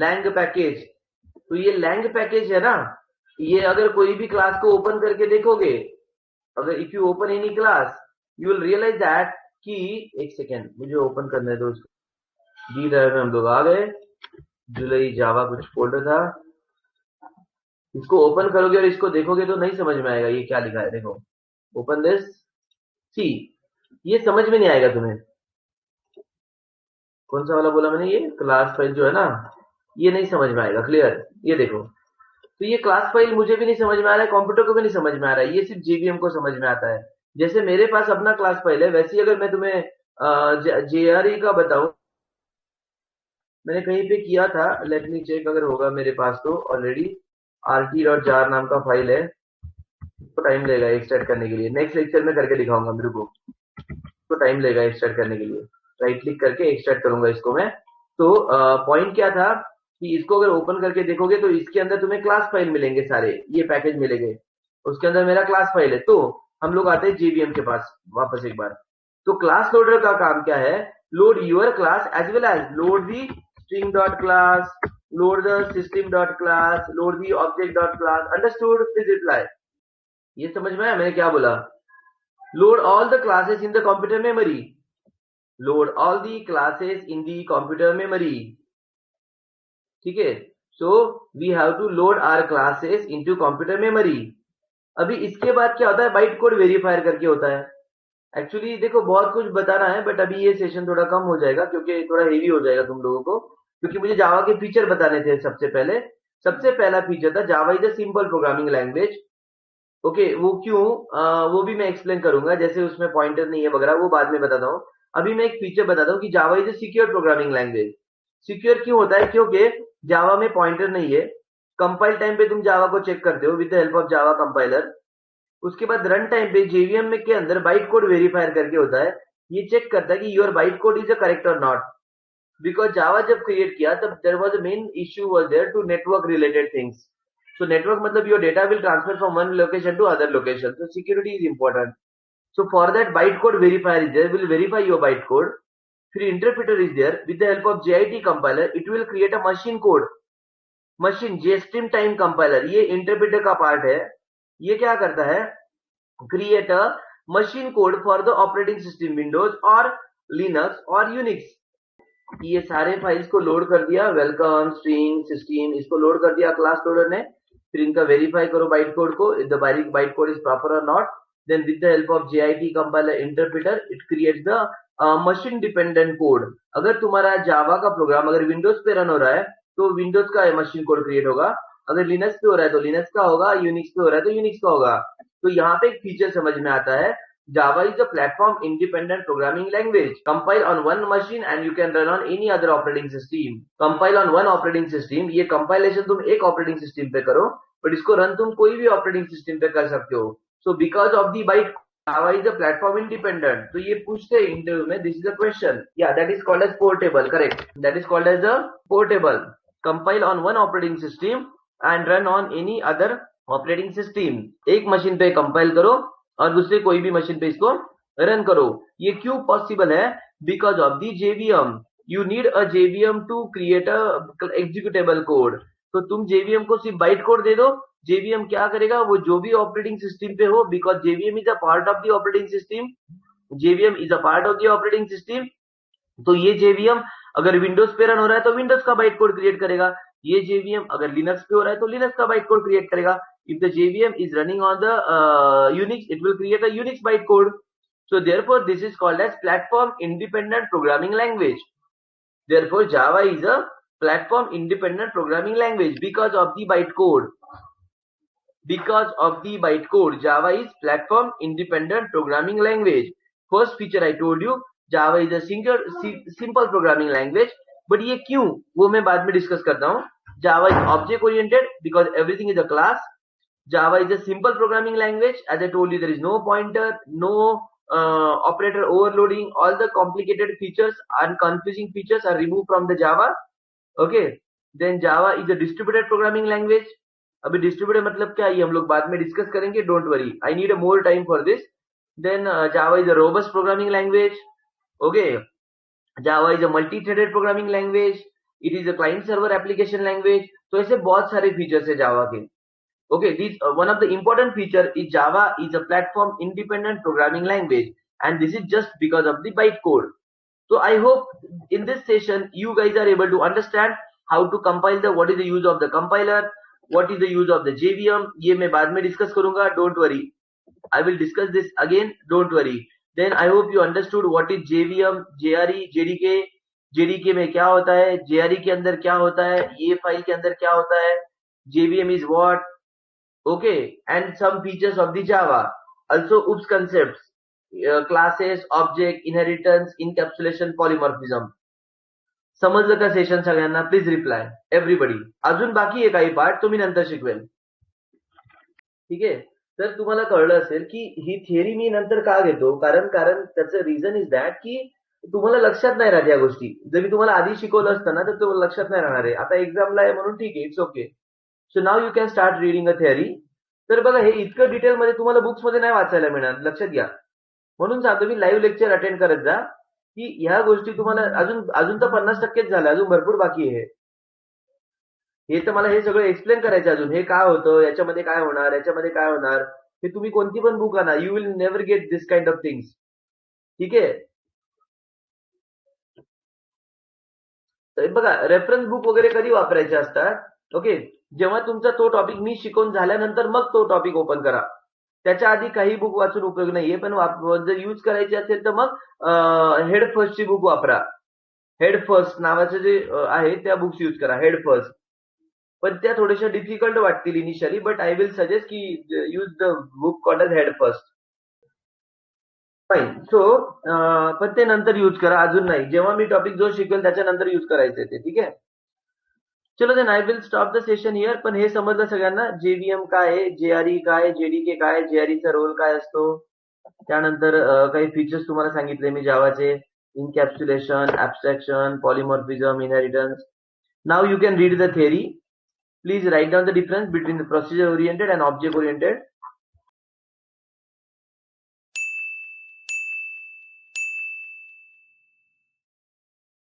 lang package. तो ये lang package है ना, ये अगर कोई भी क्लास को ओपन करके देखोगे, अगर if you open any class you will realize that कि, एक सेकेंड मुझे ओपन करने दो उसको। डी ड्राइव में हम लोग आ गए, जुलाई जावा कुछ फोल्डर था, इसको ओपन करोगे और इसको देखोगे तो नहीं समझ में आएगा ये क्या लिखा है। देखो, ओपन दिस, सी, ये समझ में नहीं आएगा तुम्हें। कौन सा वाला बोला मैंने? ये क्लास फाइल जो है ना, ये नहीं समझ में आएगा। क्लियर? ये देखो, तो ये क्लास फाइल मुझे भी नहीं समझ में आ रहा है, कंप्यूटर को भी नहीं समझ में आ रहा है, ये सिर्फ जेवीएम को समझ में आता है। जैसे मेरे पास अपना क्लास फाइल है, वैसे ही अगर मैं तुम्हें जेआरई का बताऊं, मैंने कहीं पे किया था, लेट मी चेक, अगर होगा मेरे पास तो ऑलरेडी rt.jar नाम का फाइल है, तो टाइम लेगा एक्सट्रैक्ट करने के लिए, नेक्स्ट लेक्चर में करके दिखाऊंगा मेरे को, तो टाइम लेगा एक्सट्रैक्ट करने के लिए, राइट क्लिक करके एक्सट्रैक्ट करूंगा इसको मैं। तो पॉइंट क्या था कि इसको अगर ओपन करके देखोगे तो इसके अंदर तुम्हें क्लास फाइल मिलेंगे, सारे ये पैकेज मिलेंगे, उसके अंदर मेरा क्लास फाइल है। तो हम लोग आते हैं जेवीएम के पास वापस एक बार। तो क्लास लोडर का काम क्या है? Load your class as well as load the string dot class, load the system dot class, load the object dot class. Understood? Please reply. ये समझ में आया मैंने क्या बोला? Load all the classes in the computer memory, load all the classes in the computer memory. ठीक है, so we have to load our classes into computer memory. अभी इसके बाद क्या होता है? बाइट कोड वेरीफायर करके होता है। एक्चुअली देखो, बहुत कुछ बताना है, बट अभी ये सेशन थोड़ा कम हो जाएगा क्योंकि थोड़ा हेवी हो जाएगा तुम लोगों को, क्योंकि मुझे जावा के फीचर बताने थे। सबसे पहले, सबसे पहला फीचर था जावा is a simple programming language. Okay, वो क्यों, वो भी मैं एक्सप्लेन करूंगा, जैसे उसमें पॉइंटर नहीं है वगैरह, वो बाद में बताता हूँ। अभी मैं एक फीचर बताता हूँ कि जावा is a secure programming language. Secure क्यों होता है? क्योंकि जावा में पॉइंटर नहीं है। कंपाइल टाइम पे तुम जावा को चेक करते हो with the help of Java compiler. उसके बाद रन टाइम पे जेवीएम में के अंदर बाइट कोड वेरीफायर करके होता है, ये चेक करता है कि your byte code is a correct और नॉट। बिकॉज जावा जब क्रिएट किया तब there was a main issue was there to network related things. So network मतलब your data will transfer from one location to other location. So security is important. So for that bytecode verifier is there, will verify your bytecode. फिर interpreter is there, with the help of JIT compiler, it will create a machine code. Machine JStream time compiler, ये interpreter का part है। ये क्या करता है? Create a machine code for the operating system Windows or Linux or Unix. ये सारे files को लोड कर दिया, वेलकम, स्ट्रिंग, सिस्टम, इसको लोड कर दिया क्लास लोडर ने। फिर इनका वेरीफाई करो बाइट कोड को, if the byte code is proper और not, then with the help of JIT compiler interpreter it creates the machine dependent code. अगर तुम्हारा जावा का प्रोग्राम अगर विंडोज पे रन हो रहा है तो विंडोज का मशीन कोड क्रिएट होगा, अगर लिनक्स पे हो रहा है तो लिनक्स का होगा, यूनिक्स पे हो रहा है तो यूनिक्स का होगा। तो यहाँ पे एक फीचर समझ में आता है, Java is a platform-independent programming language. Compile on one machine and you can run on any other operating system. Compile on one operating system. ये compilation तुम एक operating system पे करो, but इसको run तुम कोई भी operating system पे कर सकते हो. So because of the byte, Java is a platform independent. तो ये पूछते हैं इंटरव्यू में, this is a question. Yeah, that is called as portable. Correct. That is called as a portable. Compile on one operating system and run on any other operating system. एक machine पे compile करो और दूसरे कोई भी machine पे इसको run करो। ये क्यों पॉसिबल है? Because of the JVM. You need a JVM to create a executable code. तो तुम जेवीएम को सिर्फ बाइट कोड दे दो, जेवीएम क्या करेगा? वो जो भी ऑपरेटिंग सिस्टम पे हो, because JVM is a part of the operating system, JVM is a part of the operating system. तो ये जेवीएम अगर विंडोज पे रन हो रहा है तो विंडोज का बाइट कोड क्रिएट करेगा, ये जेवीएम अगर लिनक्स पे हो रहा है तो लिनक्स का बाइट कोड क्रिएट करेगा। If the JVM is running on the Unix, it will create a Unix bytecode. So therefore, this is called as platform independent programming language. Therefore, Java is a platform independent programming language because of the bytecode. Because of the bytecode, Java is platform independent programming language. First feature I told you, Java is a simple programming language. But ये क्यों, वो मैं बाद में discuss करता हूँ. Java is object oriented because everything is a class. Java is a simple programming language. As I told you, there is no pointer, no operator overloading. All the complicated features and confusing features are removed from the Java. Okay. Then Java is a distributed programming language. अभी distributed मतलब क्या, ये हम लोग बाद में discuss करेंगे, don't worry, I need a more time for this. Then Java is a robust programming language. Okay, Java is a multi threaded programming language. It is a client server application language. तो ऐसे बहुत सारे features है Java के. Okay, this one of the important feature is Java is a platform independent programming language and this is just because of the byte code. So I hope in this session you guys are able to understand how to compile what is the use of the compiler, what is the use of the JVM. ये मैं बाद में discuss करूंगा, don't worry. I will discuss this again, don't worry. Then I hope you understood what is JVM, JRE, JDK. JDK में क्या होता है, JRE के अंदर क्या होता है, ये फाइल के अंदर क्या होता है, JVM is what, okay, and some features of the Java. Also OOPS concepts. Classes, object, inheritance, encapsulation, polymorphism. समजलं का सेशन सगळ्यांना? Please reply everybody. अजून बाकी आहे काही पार्ट, तो मी नंतर शिकवेन. ठीक आहे, तर तुम्हाला कळलं असेल की ही थिअरी मी नंतर का घेतो, कारण त्याचं रिझन इज दॅट की तुम्हाला लक्षात नाही राहत या गोष्टी. जर मी तुम्हाला आधी शिकवलं असतं ना तर तुम्हाला लक्षात नाही राहणार आहे. आता एक्झामला आहे म्हणून ठीक आहे, it's okay. So now you can start reading a theory. तर बघा, हे इतकं डिटेलमध्ये तुम्हाला बुक्समध्ये नाही वाचायला मिळणार, लक्षात घ्या. म्हणून सांगतो मी, लाईव्ह लेक्चर अटेंड करत जा की ह्या गोष्टी तुम्हाला अजून तर 50%च झाल्या, अजून भरपूर बाकी आहे. हे तर मला हे सगळं एक्सप्लेन करायचं अजून, हे काय होतं, याच्यामध्ये काय होणार, याच्यामध्ये काय होणार. हे तुम्ही कोणती पण बुक आणा, you will never get this kind of things. ठीक आहे, तर बघा, रेफरन्स बुक वगैरे कधी वापरायचे असतात, ओके, जेव्हा तुमचा तो टॉपिक मी शिकवून झाल्यानंतर मग तो टॉपिक ओपन करा. त्याच्या आधी काही बुक वाचून उपयोग नाहीये. पण जर यूज करायची असेल तर मग हेड फर्स्टची बुक वापरा. हेड फर्स्ट नावाचे जे आहे त्या बुक्स यूज करा, हेड फर्स्ट. पण त्या थोड्याशा डिफिकल्ट वाटतील initially, but I will suggest की use the book called as Head First. Fine. So पण ते नंतर यूज करा, अजून नाही. जेव्हा मी टॉपिक जो शिकवेल त्याच्यानंतर यूज करायचं ते. ठीक आहे, चलो then I will stop the session here. पण हे समजलं सगळ्यांना, जेव्हीएम काय आहे, जेआरई काय, जेडीके काय, जेआरईचा रोल काय असतो. त्यानंतर काही फीचर्स तुम्हाला सांगितले मी जावाचे, encapsulation, abstraction, polymorphism, inheritance. Now you can read the theory. Please write down the difference between the procedure oriented and object oriented.